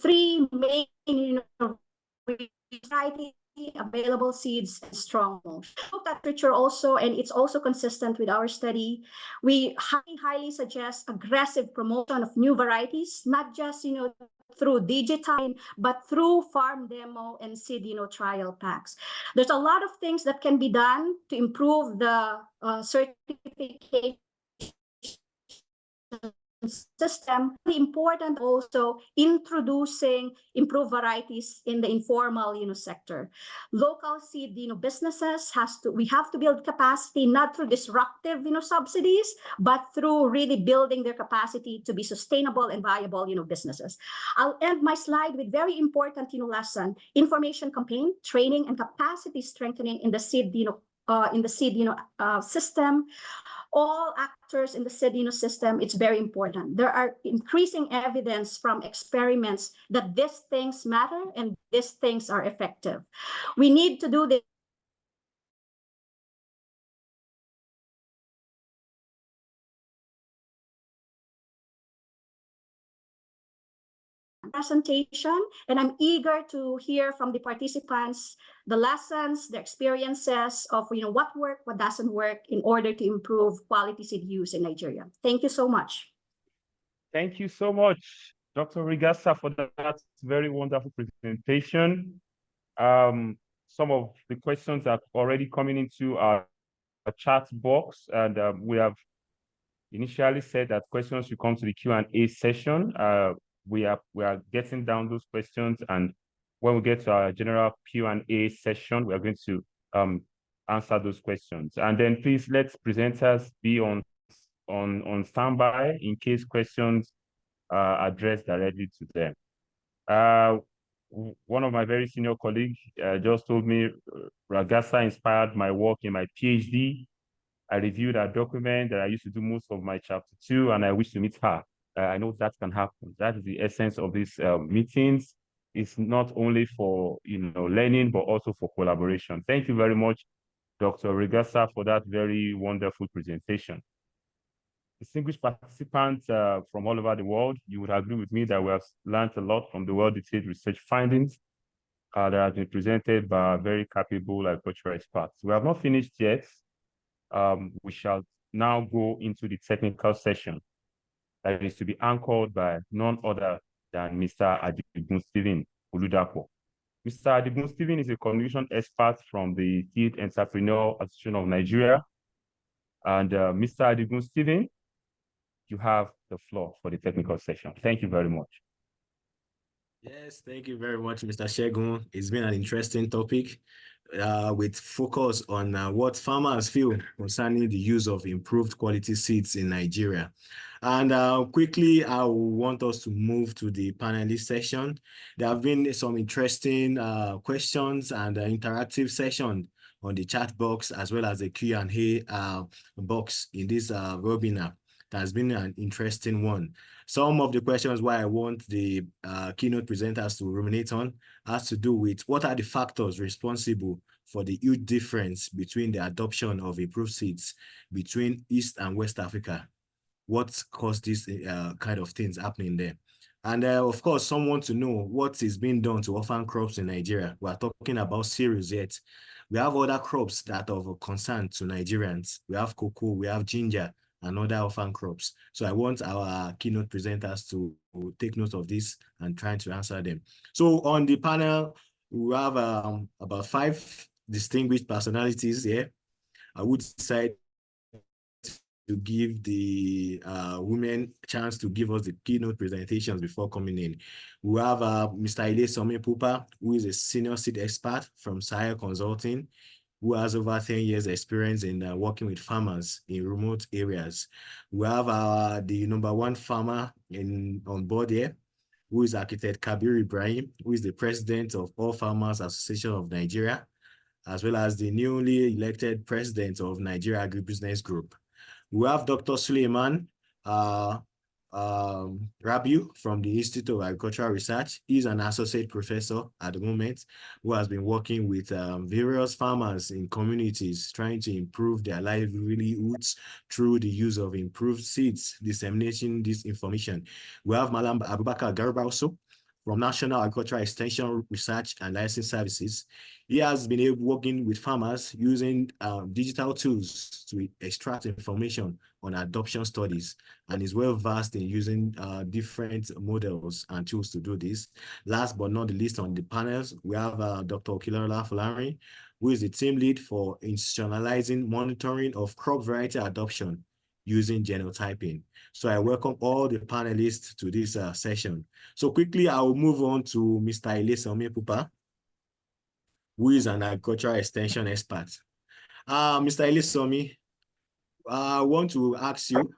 Speaker 4: 3 main variety available seeds and strong motion. Look at literature also, and it's also consistent with our study. We highly suggest aggressive promotion of new varieties, not just through digital, but through farm demo and seed trial packs. There's a lot of things that can be done to improve the certification system. Important also introducing improved varieties in the informal sector. Local seed businesses we have to build capacity, not through disruptive subsidies, but through really building their capacity to be sustainable and viable businesses. I'll end my slide with very important lesson: information campaign, training, and capacity strengthening in the seed system. All actors in the seed system, it's very important. There are increasing evidence from experiments that these things matter and these things are effective. We need to do this presentation, and I'm eager to hear from the participants the lessons, the experiences of what worked, what doesn't work, in order to improve quality seed use in Nigeria. Thank you so much.
Speaker 1: Thank you so much, Dr. Rigasa, for that very wonderful presentation. Some of the questions are already coming into our chat box, and we have initially said that questions will come to the Q&A session. We are getting down those questions, and when we get to our general Q&A session, we are going to answer those questions. And then please let presenters be on standby in case questions are addressed directly to them. One of my very senior colleagues just told me Rigasa inspired my work in my PhD. I reviewed her document that I used to do most of my chapter 2, and I wish to meet her. I know that can happen. That is the essence of these meetings. is not only for learning, but also for collaboration. Thank you very much, Dr. Regasa, for that very wonderful presentation. Distinguished participants from all over the world, you would agree with me that we have learned a lot from the well-detailed research findings that have been presented by very capable agricultural experts. We have not finished yet. We shall now go into the technical session that is to be anchored by none other than Mr. Adigun Stephen Oludapo. Mr. Adigun Stephen is a communication expert from the Field Entrepreneur Association of Nigeria. And Mr. Adigun Stephen, you have the floor for the technical session. Thank you very much.
Speaker 5: Yes, thank you very much, Mr. Segun. It's been an interesting topic with focus on what farmers feel concerning the use of improved quality seeds in Nigeria. And quickly, I want us to move to the panelist session. There have been some interesting questions and interactive session on the chat box, as well as the Q&A box in this webinar. That has been an interesting one. Some of the questions why I want the keynote presenters to ruminate on has to do with what are the factors responsible for the huge difference between the adoption of improved seeds between East and West Africa. What caused these kind of things happening there? And of course, some want to know what is being done to orphan crops in Nigeria. We are talking about cereals yet. We have other crops that are of concern to Nigerians. We have cocoa, we have ginger, and other orphan crops. So I want our keynote presenters to take note of this and try to answer them. So on the panel, we have about 5 distinguished personalities here. I would decide to give the women a chance to give us the keynote presentations before coming in. We have Mr. Ilesanmi Pupa, who is a senior seed expert from Sahel Consulting, who has over 10 years experience in working with farmers in remote areas. We have the #1 farmer on board here, who is architect Kabir Ibrahim, who is the president of All Farmers Association of Nigeria, as well as the newly elected president of Nigeria Agribusiness Group. We have Dr. Suleiman Rabiu from the Institute of Agricultural Research. He's an associate professor at the moment who has been working with various farmers in communities trying to improve their livelihoods through the use of improved seeds, disseminating this information. We have Malam Abubakar Garba also from National Agricultural Extension Research and Licensing Services. He has been working with farmers using digital tools to extract information on adoption studies, and is well versed in using different models and tools to do this. Last but not the least on the panels, we have Dr. Okilola Fulani, who is the team lead for institutionalizing monitoring of crop variety adoption using genotyping. So I welcome all the panelists to this session. So quickly, I will move on to Mr. Ilesanmi Pupa, who is an agricultural extension expert. Mr. Ilesanmi, I want to ask you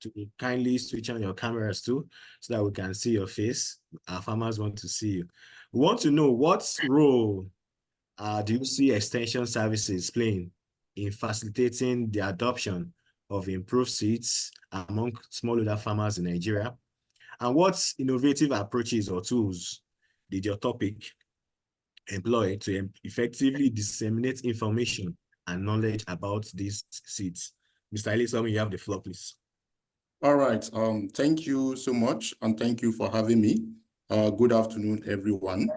Speaker 5: to kindly switch on your cameras too, so that we can see your face. Our farmers want to see you. We want to know what role do you see extension services playing in facilitating the adoption of improved seeds among smallholder farmers in Nigeria? And what innovative approaches or tools did your topic employ to effectively disseminate information and knowledge about these seeds? Mr. Ilesanmi, you have the floor, please.
Speaker 2: All right. Thank you so much, and thank you for having me. Good afternoon, everyone.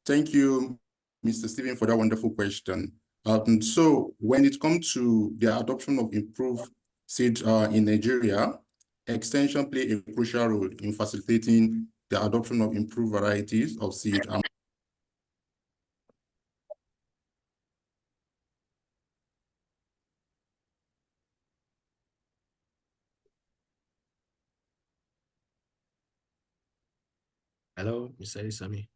Speaker 2: Thank you, Mr. Stephen, for that wonderful question. So when it comes to the adoption of improved seed in Nigeria, extension play a crucial role in facilitating the adoption of improved varieties of seed.
Speaker 5: Hello, Mr. Ilesanmi.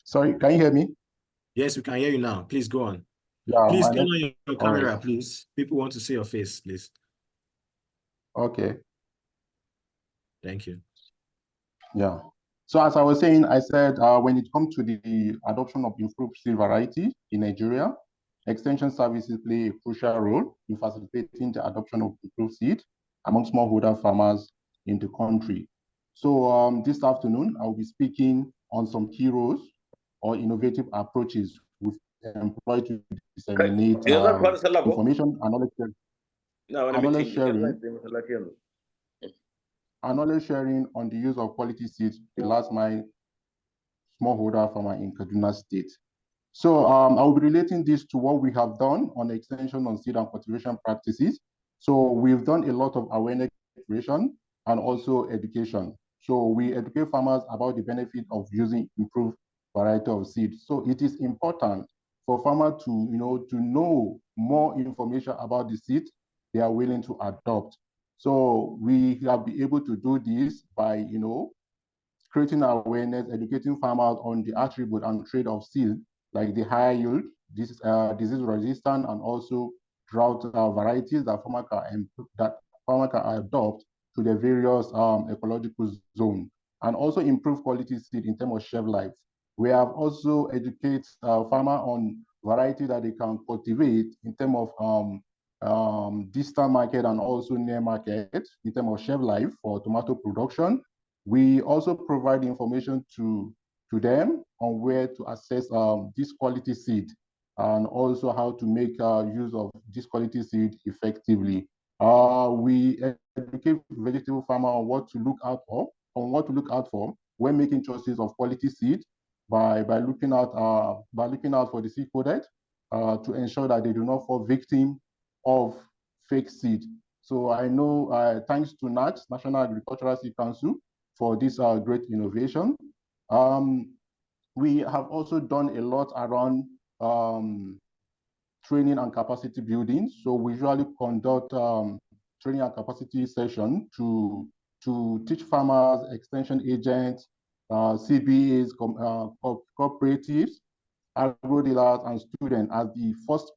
Speaker 6: Sorry, can you hear me?
Speaker 5: Yes, we can hear you now. Please go on.
Speaker 6: Yeah,
Speaker 5: Please
Speaker 6: my
Speaker 5: turn
Speaker 6: name.
Speaker 5: on your camera, please. People want to see your face, please.
Speaker 6: Okay.
Speaker 5: Thank you.
Speaker 6: Yeah. So as I was saying, I said when it comes to the adoption of improved seed variety in Nigeria, extension services play a crucial role in facilitating the adoption of improved seed among smallholder farmers in the country. So this afternoon, I will be speaking on some key roles or innovative approaches we've employed to disseminate information and knowledge sharing on the use of quality seeds, the last mile smallholder farmer in Kaduna State. So I will be relating this to what we have done on extension on seed and cultivation practices. So we've done a lot of awareness creation and also education. So we educate farmers about the benefit of using improved variety of seeds. So it is important for farmers to know more information about the seed they are willing to adopt. So we have been able to do this by creating awareness, educating farmers on the attribute and trade of seed, like the high yield, disease resistant, and also drought varieties that farmer can adopt to the various ecological zones, and also improve quality seed in terms of shelf life. We have also educated farmer on variety that they can cultivate in terms of distant market and also near market in terms of shelf life for tomato production. We also provide information to them on where to access this quality seed and also how to make use of this quality seed effectively. We educate vegetable farmer on what to look out for when making choices of quality seed by looking out for the seed coded to ensure that they do not fall victim of fake seed. So I know thanks to NACS, National Agricultural Seed Council, for this great innovation. We have also done a lot around training and capacity building. So we usually conduct training and capacity session to teach farmers, extension agents, CBAs, cooperatives, agro dealers, and students as the first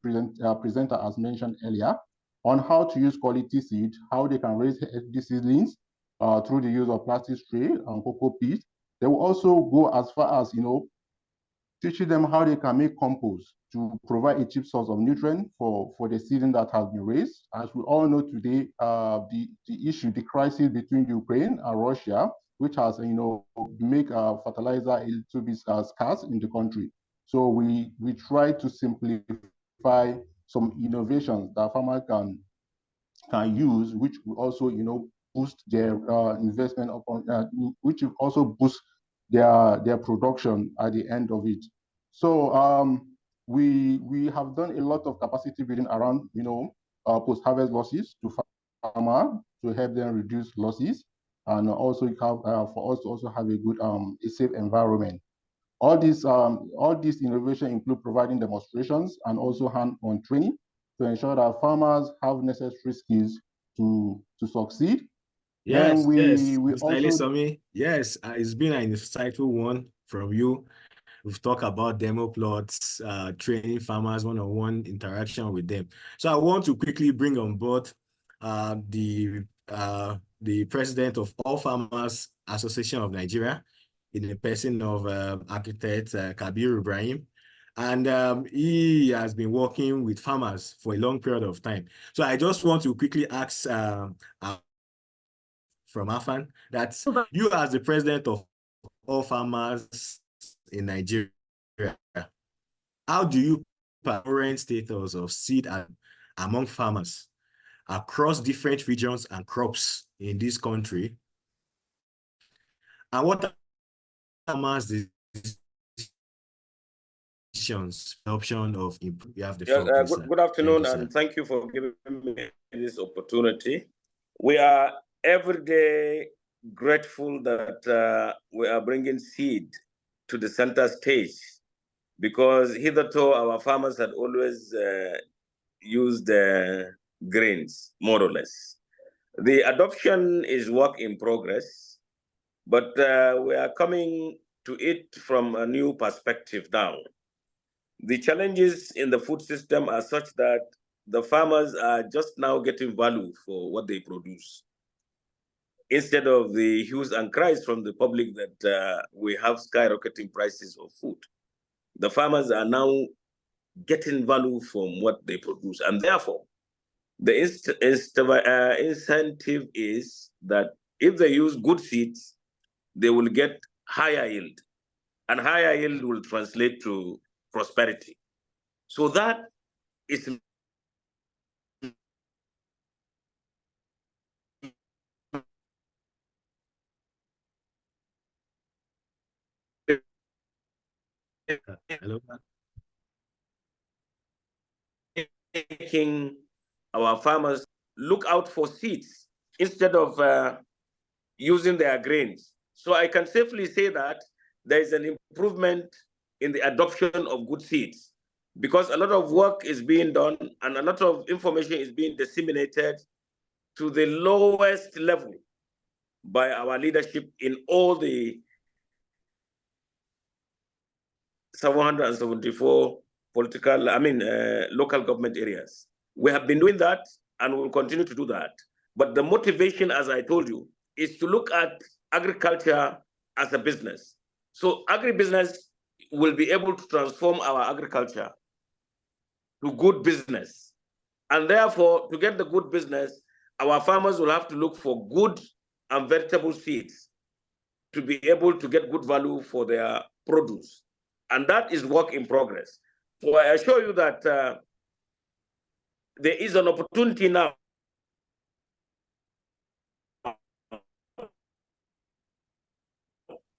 Speaker 6: presenter, as mentioned earlier, on how to use quality seed, how they can raise healthy seedlings through the use of plastic tray and cocoa peat. They will also go as far as teaching them how they can make compost to provide a cheap source of nutrient for the seedling that has been raised. As we all know today, the crisis between Ukraine and Russia, which has make fertilizer a little bit scarce in the country. So we try to simplify some innovations that farmers can use, which will also boost their investment upon, which will also boost their production at the end of it. So we have done a lot of capacity building around post-harvest losses to farmers to help them reduce losses, and also for us to also have a good a safe environment. All these innovation include providing demonstrations and also hands-on training to ensure that farmers have necessary skills to succeed.
Speaker 5: Yes,
Speaker 6: we
Speaker 5: Mr.
Speaker 6: also
Speaker 5: Elisomi, yes, it's been an insightful one from you. We've talked about demo plots, training farmers, one-on-one interaction with them. So I want to quickly bring on board the president of All Farmers Association of Nigeria, in the person of architect Kabir Ibrahim. And he has been working with farmers for a long period of time. So I just want to quickly ask from Afan that you, as the president of All Farmers in Nigeria, how do you current status of seed among farmers across different regions and crops in this country? And what farmers decisions, option of you have the floor,
Speaker 7: good afternoon, and thank you for giving me this opportunity. We are every day grateful that we are bringing seed to the center stage, because hitherto our farmers had always used grains, more or less. The adoption is work in progress, but we are coming to it from a new perspective now. The challenges in the food system are such that the farmers are just now getting value for what they produce. instead of the hues and cries from the public that we have skyrocketing prices of food. The farmers are now getting value from what they produce, and therefore, the incentive is that if they use good seeds, they will get higher yield, and higher yield will translate to prosperity. So that is
Speaker 5: Hello.
Speaker 7: making our farmers look out for seeds instead of using their grains. So I can safely say that there is an improvement in the adoption of good seeds, because a lot of work is being done and a lot of information is being disseminated to the lowest level by our leadership in all the 774 local government areas. We have been doing that and we will continue to do that. But the motivation, as I told you, is to look at agriculture as a business. So agribusiness will be able to transform our agriculture to good business. And therefore, to get the good business, our farmers will have to look for good and vegetable seeds to be able to get good value for their produce. And that is work in progress. So I assure you that there is an opportunity now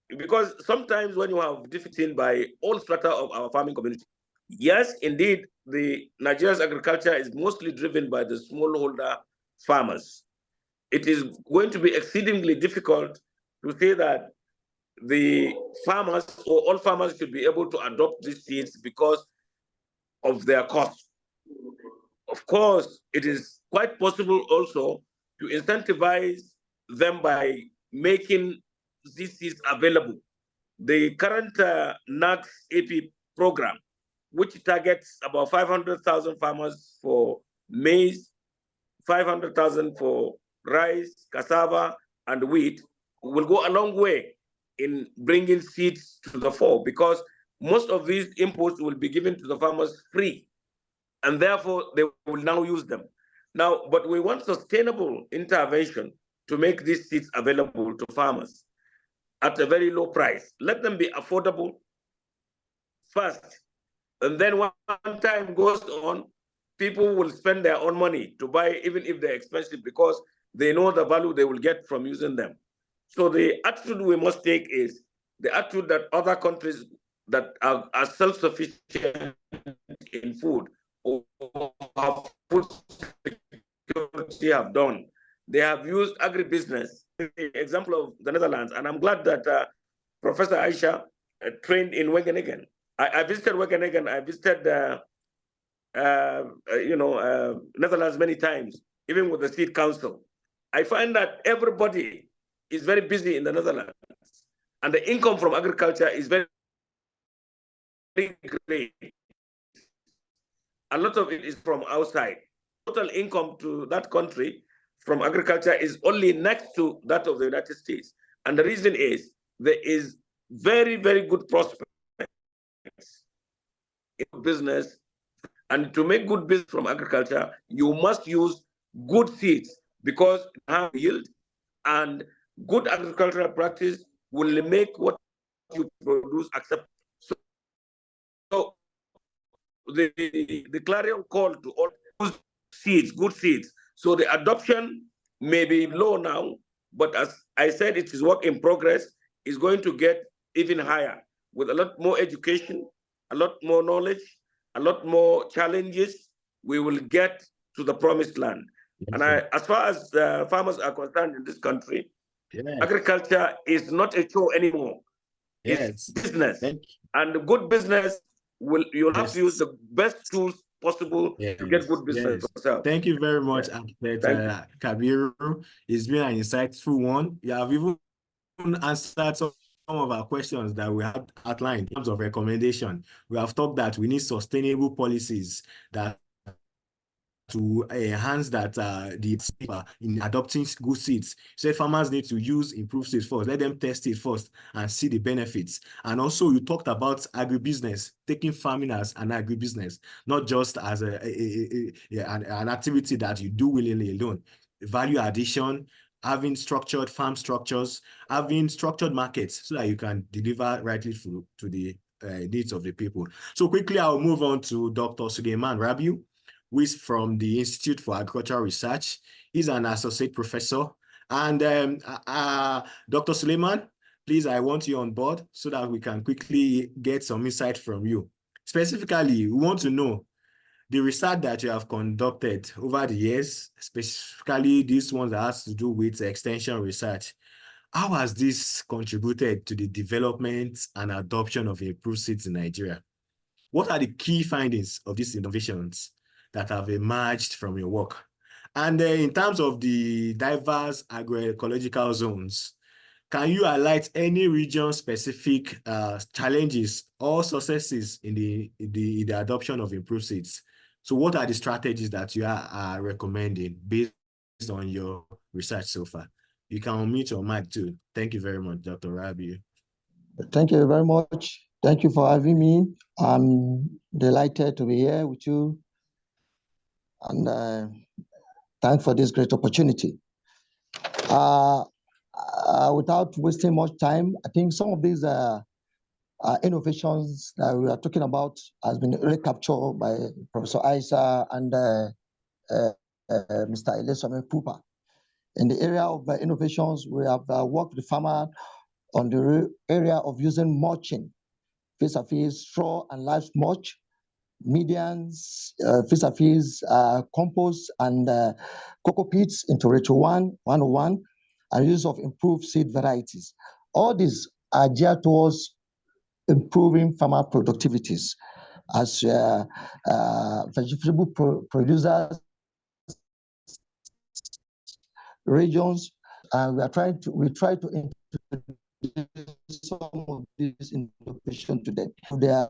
Speaker 7: because sometimes when you have difficulty by all strata of our farming community, yes, indeed, Nigeria's agriculture is mostly driven by the smallholder farmers. It is going to be exceedingly difficult to say that the farmers or all farmers should be able to adopt these seeds because of their cost. Of course, it is quite possible also to incentivize them by making these seeds available. The current NACS AP program, which targets about 500,000 farmers for maize, 500,000 for rice, cassava, and wheat, will go a long way in bringing seeds to the fore, because most of these inputs will be given to the farmers free, and therefore they will now use them. Now, but we want sustainable intervention to make these seeds available to farmers at a very low price. Let them be affordable first, and then when time goes on, people will spend their own money to buy, even if they're expensive, because they know the value they will get from using them. So the attitude we must take is the attitude that other countries that are self-sufficient in food or have food security have done. They have used agribusiness, the example of the Netherlands. And I'm glad that Professor Aisha trained in Wageningen. I visited Wageningen. I visited Netherlands many times, even with the Seed Council. I find that everybody is very busy in the Netherlands, and the income from agriculture is very, very great. A lot of it is from outside. Total income to that country from agriculture is only next to that of the United States. And the reason is there is very, very good prospects in business. And to make good business from agriculture, you must use good seeds, because you have yield, and good agricultural practice will make what you produce acceptable. So the clarion call to all seeds, good seeds. So the adoption may be low now, but as I said, it is work in progress. It's going to get even higher with a lot more education, a lot more knowledge, a lot more challenges. We will get to the promised land. Yes, and as far as farmers are concerned in this country, yes, agriculture is not a chore anymore. Yes. It's business. And good business, you'll have to use the best tools possible to get good business yourself.
Speaker 5: Thank you very much, Architect Kabiru. It's been an insightful one. You have even answered some of our questions that we have outlined in terms of recommendation. We have talked that we need sustainable policies that to enhance that the in adopting good seeds. So farmers need to use improved seeds first. Let them test it first and see the benefits. And also, you talked about agribusiness, taking farming as an agribusiness, not just as an activity that you do willingly alone. Value addition, having structured farm structures, having structured markets so that you can deliver rightly to the needs of the people. So quickly, I'll move on to Dr. Suleiman Rabiu, who is from the Institute for Agricultural Research. He's an associate professor. And Dr. Suleiman, please, I want you on board so that we can quickly get some insight from you. Specifically, we want to know the research that you have conducted over the years, specifically these ones that has to do with extension research. How has this contributed to the development and adoption of improved seeds in Nigeria? What are the key findings of these innovations that have emerged from your work? And in terms of the diverse agroecological zones, can you highlight any region-specific challenges or successes in the adoption of improved seeds? So what are the strategies that you are recommending based on your research so far? You can unmute your mic too. Thank you very much, Dr. Rabiu.
Speaker 8: Thank you very much. Thank you for having me. I'm delighted to be here with you. And thanks for this great opportunity. Without wasting much time, I think some of these innovations that we are talking about has been really captured by Professor Isa and Mr. Elesome Pupa. In the area of innovations, we have worked with the farmer on the area of using mulching, vis-a-vis straw and live mulch, medians, vis-a-vis compost and cocoa pits into Ratio 101, and use of improved seed varieties. All these are geared towards improving farmer productivities as vegetable producers, regions, and we try to introduce some of these innovation to them, their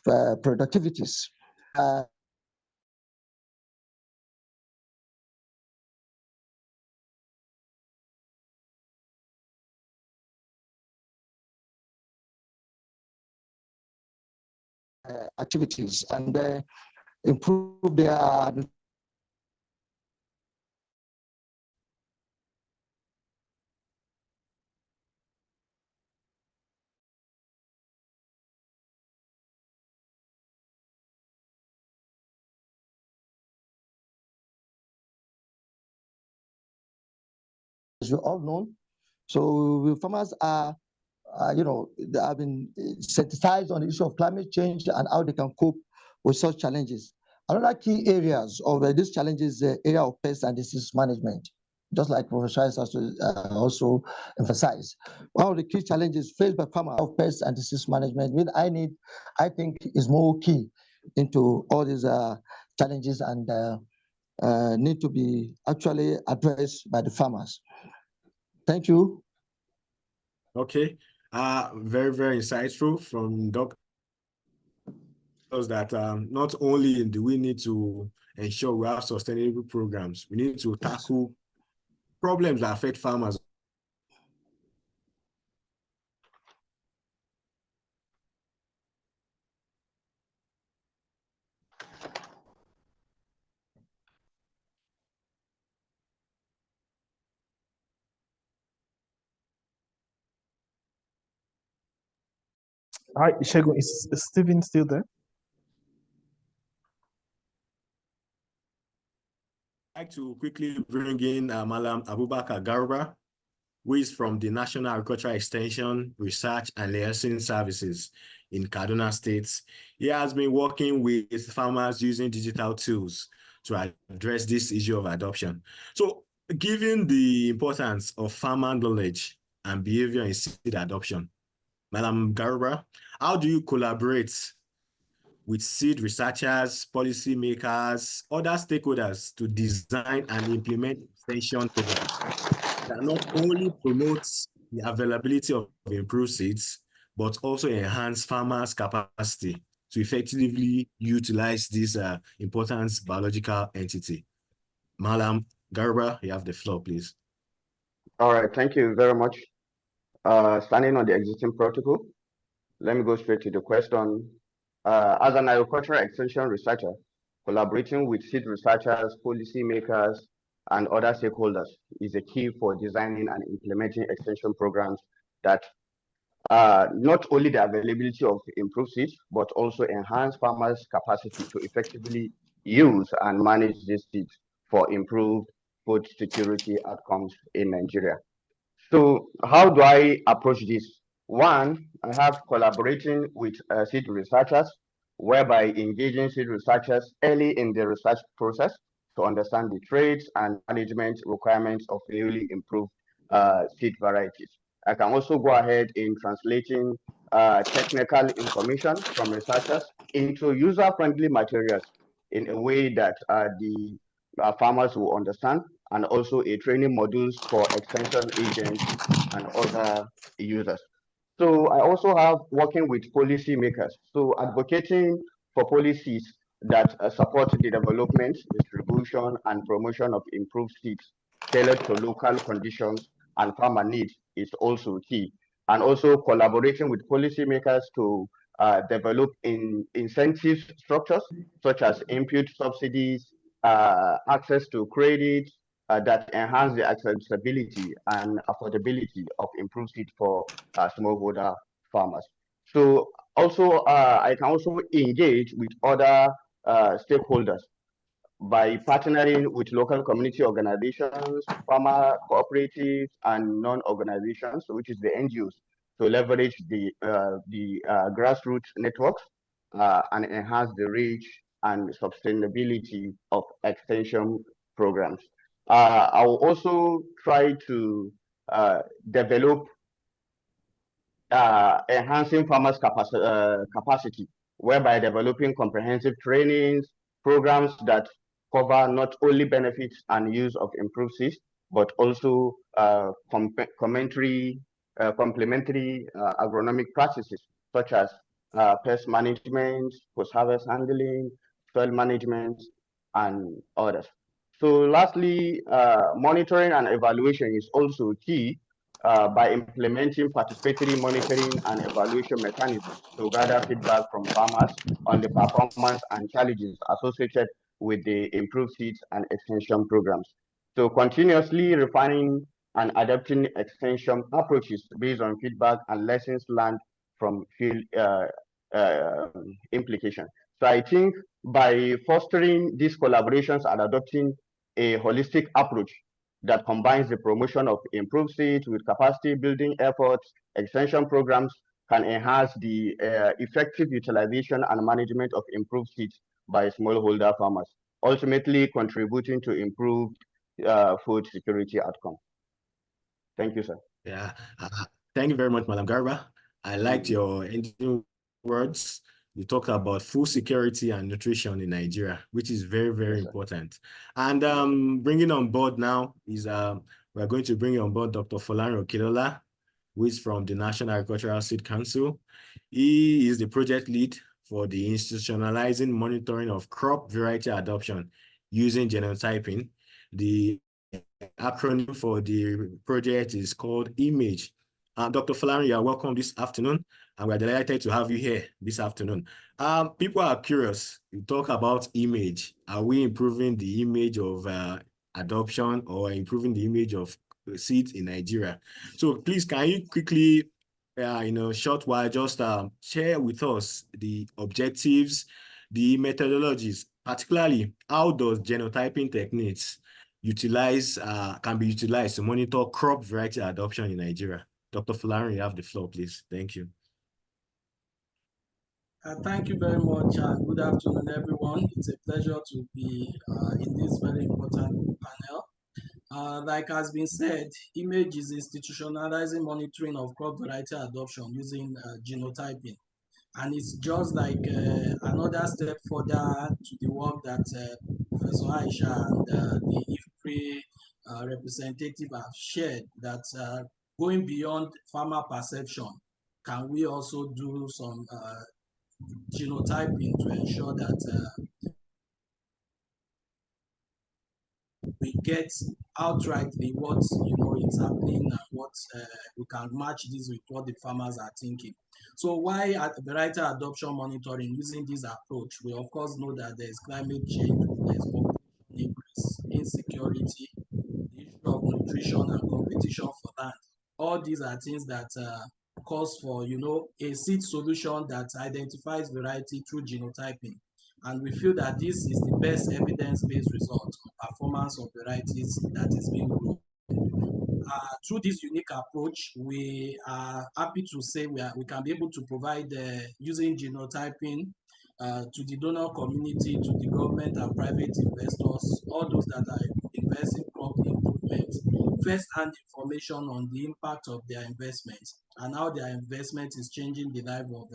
Speaker 8: productivities. Activities and improve their as you all know. So farmers are, they have been sensitized on the issue of climate change and how they can cope with such challenges. Another key areas of these challenges is the area of pest and disease management, just like Professor has also emphasized. One of the key challenges faced by farmers of pest and disease management, which I think is more key into all these challenges and need to be actually addressed by the farmers. Thank you.
Speaker 5: Okay, very, very insightful from doctors that not only do we need to ensure we have sustainable programs, we need to tackle problems that affect farmers.
Speaker 9: Hi, Segun, is Stephen still there?
Speaker 5: I'd like to quickly bring in Malam Abubakar Garba, who is from the National Agricultural Extension Research and Liaison Services in Kaduna State. He has been working with farmers using digital tools to address this issue of adoption. So, given the importance of farmer knowledge and behavior in seed adoption, Madam Garba, how do you collaborate with seed researchers, policymakers, other stakeholders to design and implement extension programs that not only promotes the availability of improved seeds, but also enhance farmers' capacity to effectively utilize this important biological entity. Malam Garba, you have the floor, please.
Speaker 10: All right, thank you very much. Standing on the existing protocol, let me go straight to the question. As an agricultural extension researcher, collaborating with seed researchers, policymakers, and other stakeholders is a key for designing and implementing extension programs that not only the availability of improved seeds, but also enhance farmers' capacity to effectively use and manage these seeds for improved food security outcomes in Nigeria. So how do I approach this? One, I have collaborating with seed researchers, whereby engaging seed researchers early in the research process to understand the traits and management requirements of newly improved seed varieties. I can also go ahead in translating technical information from researchers into user-friendly materials in a way that the farmers will understand, and also a training modules for extension agents and other users. So I also have working with policymakers, so advocating for policies that support the development, distribution, and promotion of improved seeds tailored to local conditions and farmer needs is also key. And also collaborating with policymakers to develop incentive structures such as input subsidies, access to credit that enhance the accessibility and affordability of improved seed for smallholder farmers. So also, I can also engage with other stakeholders by partnering with local community organizations, farmer cooperatives, and non-organizations, which is the NGOs, to leverage the grassroots networks and enhance the reach and sustainability of extension programs. I will also try to develop enhancing farmers' capacity, whereby developing comprehensive trainings, programs that cover not only benefits and use of improved seeds, but also complementary agronomic practices, such as pest management, post-harvest handling, soil management, and others. So lastly, monitoring and evaluation is also key by implementing participatory monitoring and evaluation mechanisms to gather feedback from farmers on the performance and challenges associated with the improved seeds and extension programs. So continuously refining and adapting extension approaches based on feedback and lessons learned from field implication. So I think by fostering these collaborations and adopting a holistic approach that combines the promotion of improved seeds with capacity building efforts, extension programs can enhance the effective utilization and management of improved seeds by smallholder farmers, ultimately contributing to improved food security outcome. Thank you, sir.
Speaker 5: Yeah, thank you very much, Madam Garba. I liked your ending words. You talked about food security and nutrition in Nigeria, which is very, very important. And bringing on board now is we're going to bring on board Dr. Folarin Okelola, who is from the National Agricultural Seed Council. He is the project lead for the institutionalizing monitoring of crop variety adoption using genotyping. The acronym for the project is called IMAGE. Dr. Folarin, you are welcome this afternoon, and we're delighted to have you here this afternoon. People are curious. You talk about image. Are we improving the image of adoption or improving the image of seeds in Nigeria? So please, can you quickly, in a short while, just share with us the objectives, the methodologies, particularly how does genotyping techniques can be utilized to monitor crop variety adoption in Nigeria? Dr. Folarin, you have the floor, please. Thank you.
Speaker 11: Thank you very much, and good afternoon, everyone. It's a pleasure to be in this very important panel. Like has been said, IMAGE is institutionalizing monitoring of crop variety adoption using genotyping. And it's just like another step further to the work that Professor Aisha and the IFPRI representative have shared, that going beyond farmer perception, can we also do some genotyping to ensure that we get outrightly what is happening and what we can match this with what the farmers are thinking. So why variety adoption monitoring using this approach? We of course know that there is climate change, there is population increase, insecurity, the issue of nutrition and competition for land. All these are things that cause for a seed solution that identifies variety through genotyping. And we feel that this is the best evidence-based result on performance of varieties that is being grown. Through this unique approach, we are happy to say we can be able to provide using genotyping to the donor community, to the government and private investors, all those that are investing in crop improvement, first-hand information on the impact of their investment and how their investment is changing the life of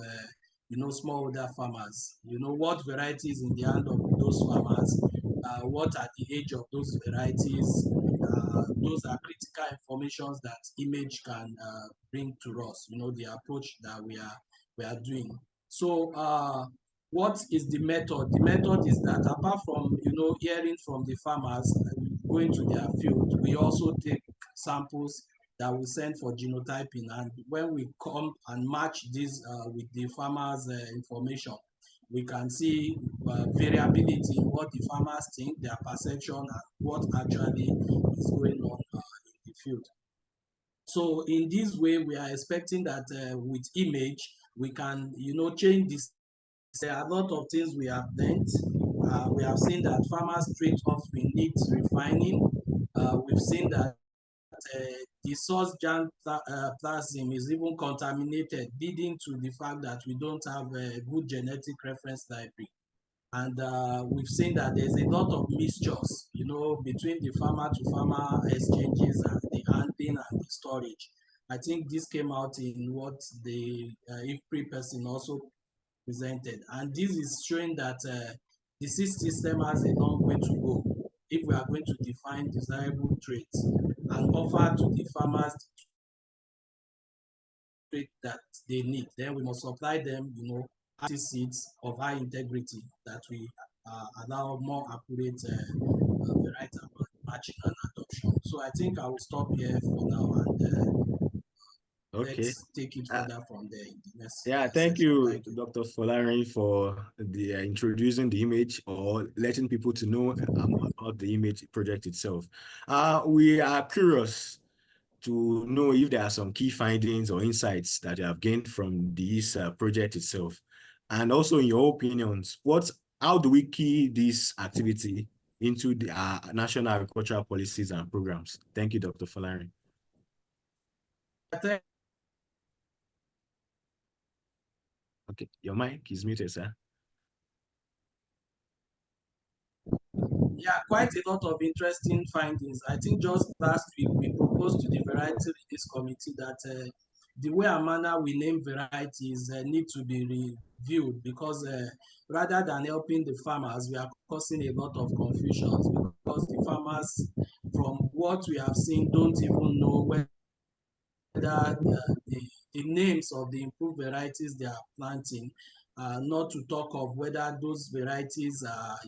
Speaker 11: smallholder farmers. What varieties in the hand of those farmers, what are the age of those varieties. Those are critical informations that image can bring to us, the approach that we are doing. So what is the method? The method is that apart from hearing from the farmers, going to their field, we also take samples that we send for genotyping, and when we come and match this with the farmers' information, we can see variability in what the farmers think, their perception, and what actually is going on in the field. So in this way, we are expecting that with image, we can change this. There are a lot of things we have learned. We have seen that farmers trade-off needs refining. We've seen that the source germplasm is even contaminated, leading to the fact that we don't have a good genetic reference library. And we've seen that there's a lot of mixtures, between the farmer-to-farmer exchanges and the handling and the storage. I think this came out in what the IFPRI person also presented. And this is showing that the seed system has a long way to go if we are going to define desirable traits and offer to the farmers the trait that they need. Then we must supply them, seeds of high integrity that we allow more accurate variety matching and adoption. So I think I will stop here for now and let's take it further from there in the next
Speaker 5: thank
Speaker 11: session.
Speaker 5: you,
Speaker 11: Thank you.
Speaker 5: Dr. Folarin, for the introducing the image or letting people to know about the image project itself. We are curious to know if there are some key findings or insights that you have gained from this project itself. And also, in your opinions, how do we key this activity into the national agricultural policies and programs? Thank you, Dr. Folarin. Okay, your mic is muted, sir.
Speaker 11: Yeah, quite a lot of interesting findings. I think just last week we proposed to the Variety Release Committee that the way and manner we name varieties need to be reviewed, because rather than helping the farmers, we are causing a lot of confusions, because the farmers, from what we have seen, don't even know whether the names of the improved varieties they are planting, not to talk of whether those varieties are,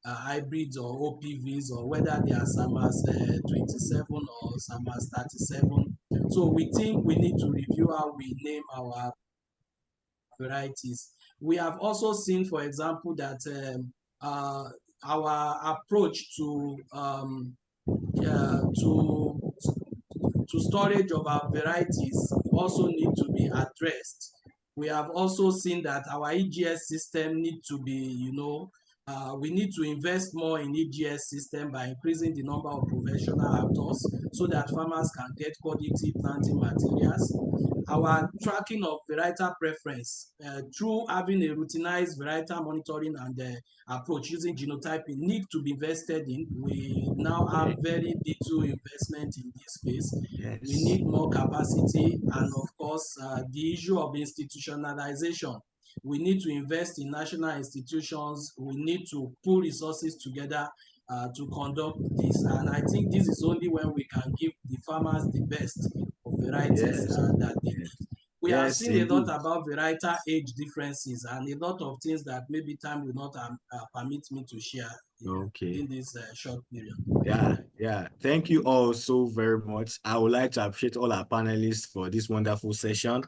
Speaker 11: hybrids or OPVs, or whether they are SAMAS 27 or SAMAS 37. So we think we need to review how we name our varieties. We have also seen, for example, that our approach to storage of our varieties also need to be addressed. We have also seen that our EGS system needs to be, we need to invest more in EGS system by increasing the number of professional actors so that farmers can get quality planting materials. Our tracking of varietal preference through having a routinized varietal monitoring and approach using genotyping need to be invested in. We now have very little investment in this space.
Speaker 5: Yes.
Speaker 11: We need more capacity, and of course, the issue of institutionalization. We need to invest in national institutions. We need to pull resources together to conduct this. And I think this is only when we can give the farmers the best of varieties that they need. we have
Speaker 5: Yes,
Speaker 11: seen a lot
Speaker 5: indeed.
Speaker 11: about varietal age differences and a lot of things that maybe time will not permit me to share
Speaker 5: Okay.
Speaker 11: in this short period.
Speaker 5: Yeah. Thank you all so very much. I would like to appreciate all our panelists for this wonderful session.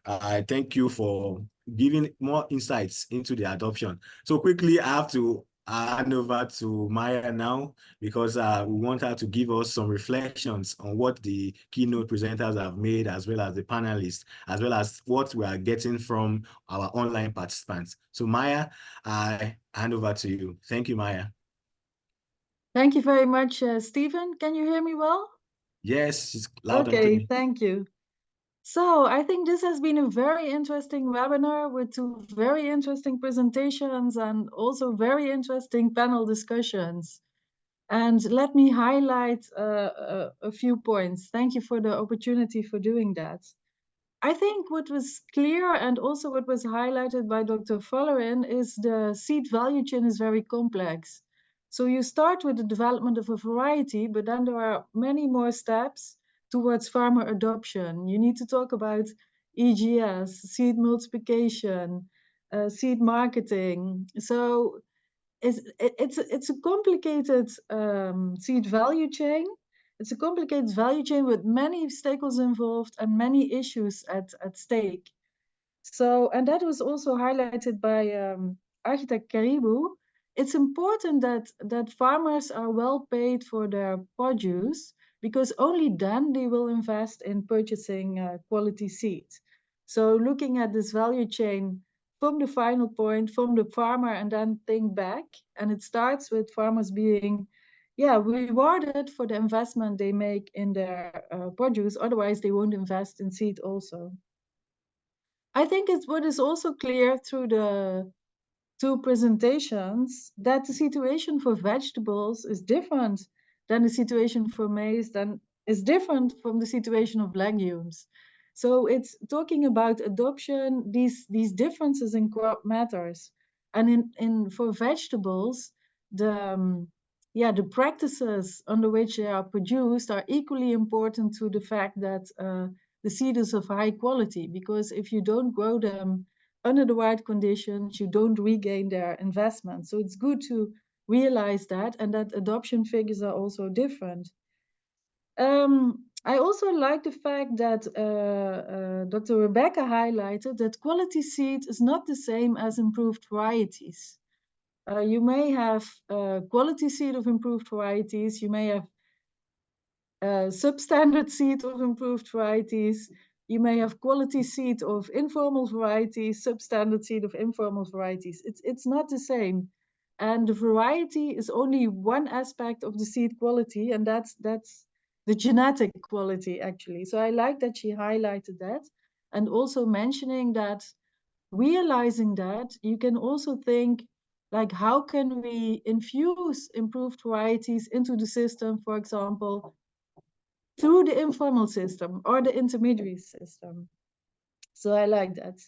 Speaker 5: I thank you for giving more insights into the adoption. So quickly, I have to hand over to Maya now because we want her to give us some reflections on what the keynote presenters have made, as well as the panelists, as well as what we are getting from our online participants. So Maya, I hand over to you. Thank you, Maya.
Speaker 12: Thank you very much, Stephen. Can you hear me well?
Speaker 5: Yes, it's loud and
Speaker 12: Okay,
Speaker 5: clear.
Speaker 12: thank you. So I think this has been a very interesting webinar with two very interesting presentations and also very interesting panel discussions. And let me highlight a few points. Thank you for the opportunity for doing that. I think what was clear and also what was highlighted by Dr. Follerin is the seed value chain is very complex. So you start with the development of a variety, but then there are many more steps towards farmer adoption. You need to talk about EGS, seed multiplication, seed marketing. So it's a complicated seed value chain. It's a complicated value chain with many stakeholders involved and many issues at stake. So, and that was also highlighted by Architect Karibu. It's important that farmers are well paid for their produce because only then they will invest in purchasing quality seed. So looking at this value chain from the final point, from the farmer, and then think back. And it starts with farmers being rewarded for the investment they make in their produce. Otherwise, they won't invest in seed also. I think it's what is also clear through the two presentations that the situation for vegetables is different than the situation for maize, then is different from the situation of legumes. So it's talking about adoption, these differences in crop matters. And in for vegetables, the practices under which they are produced are equally important to the fact that the seed is of high quality, because if you don't grow them under the right conditions, you don't regain their investment. So it's good to realize that, and that adoption figures are also different. I also like the fact that Dr. Rebecca highlighted that quality seed is not the same as improved varieties. You may have quality seed of improved varieties, you may have substandard seed of improved varieties, you may have quality seed of informal varieties, substandard seed of informal varieties. It's not the same. And the variety is only one aspect of the seed quality, and that's the genetic quality, actually. So I like that she highlighted that, and also mentioning that, realizing that you can also think, like, how can we infuse improved varieties into the system, for example, through the informal system or the intermediary system. So I like that.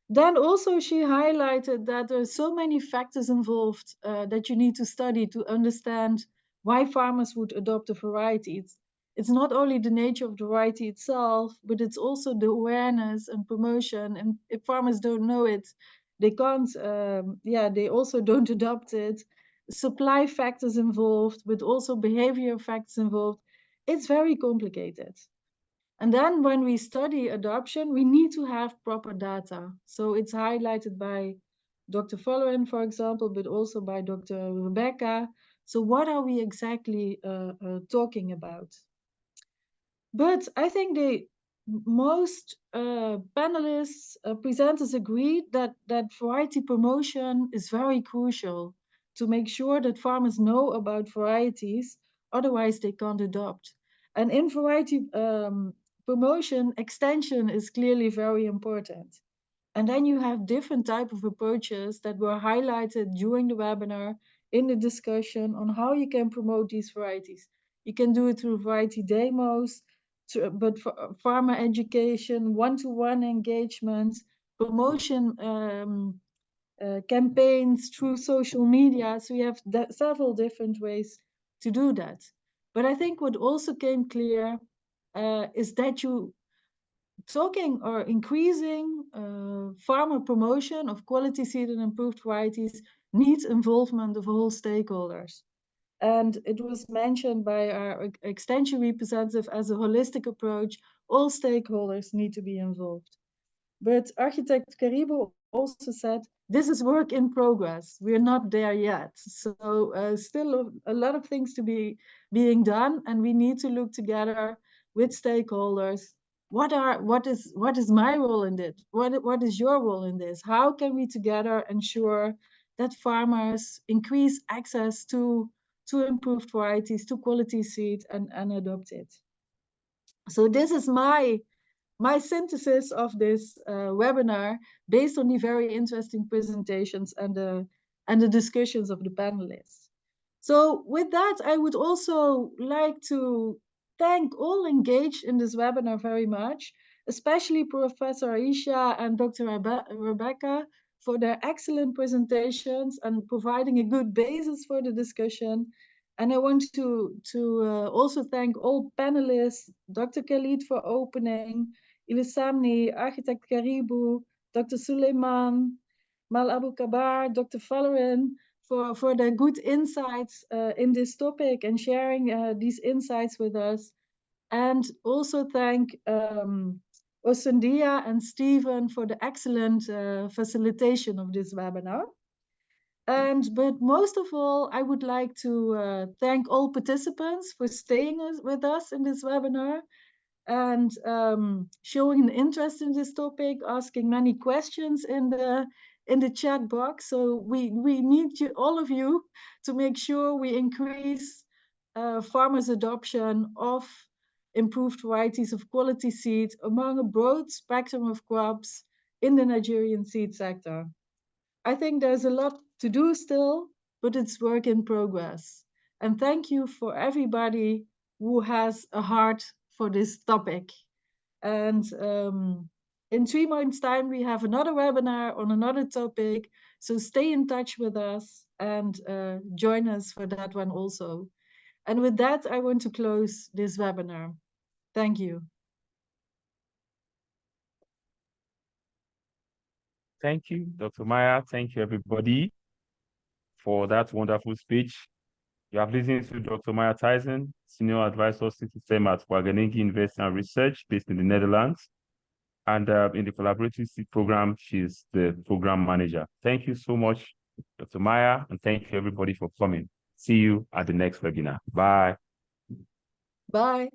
Speaker 12: Then also she highlighted that there are so many factors involved that you need to study to understand why farmers would adopt a variety. It's not only the nature of the variety itself, but it's also the awareness and promotion. And if farmers don't know it, they can't, they also don't adopt it. Supply factors involved, but also behavior factors involved. It's very complicated. And then when we study adoption, we need to have proper data. So it's highlighted by Dr. Follerin, for example, but also by Dr. Rebecca. So what are we exactly talking about? But I think most panelists, presenters agreed that variety promotion is very crucial to make sure that farmers know about varieties, otherwise they can't adopt. And in variety promotion, extension is clearly very important. And then you have different type of approaches that were highlighted during the webinar in the discussion on how you can promote these varieties. You can do it through variety demos, but for farmer education, one-to-one engagement, promotion campaigns through social media. So you have several different ways to do that. But I think what also came clear is that talking or increasing farmer promotion of quality seed and improved varieties needs involvement of all stakeholders. And it was mentioned by our extension representative as a holistic approach. All stakeholders need to be involved. But Architect Karibu also said, this is work in progress. We're not there yet. So still a lot of things to be being done, and we need to look together with stakeholders. What is my role in it? What is your role in this? How can we together ensure that farmers increase access to improved varieties, to quality seed, and adopt it? So this is my synthesis of this webinar based on the very interesting presentations and the discussions of the panelists. So with that, I would also like to thank all engaged in this webinar very much, especially Professor Aisha and Dr. Rebecca for their excellent presentations and providing a good basis for the discussion. And I want to also thank all panelists, Dr. Khalid for opening, Ilisamni, Architect Karibu, Dr. Suleiman, Mal Abu Kabar, Dr. Valerin, for their good insights in this topic and sharing these insights with us. And also thank Osundia and Stephen for the excellent facilitation of this webinar. But most of all, I would like to thank all participants for staying with us in this webinar and showing an interest in this topic, asking many questions in the chat box. So we need you, all of you, to make sure we increase farmers' adoption of improved varieties of quality seed among a broad spectrum of crops in the Nigerian seed sector. I think there's a lot to do still, but it's work in progress. And thank you for everybody who has a heart for this topic. And in 3 months' time, we have another webinar on another topic. So stay in touch with us and join us for that one also. And with that, I want to close this webinar. Thank you.
Speaker 1: Thank you, Dr. Maya. Thank you, everybody, for that wonderful speech. You have listened to Dr. Maya Tyson, Senior Advisor System at Wageningen University and Research based in the Netherlands. And in the Collaborative Seed Program, she's the Program Manager. Thank you so much, Dr. Maya, and thank you, everybody, for coming. See you at the next webinar. Bye.
Speaker 12: Bye.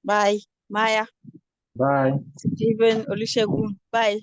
Speaker 3: Bye, Maya.
Speaker 9: Bye.
Speaker 3: Stephen, Olusegun. Bye.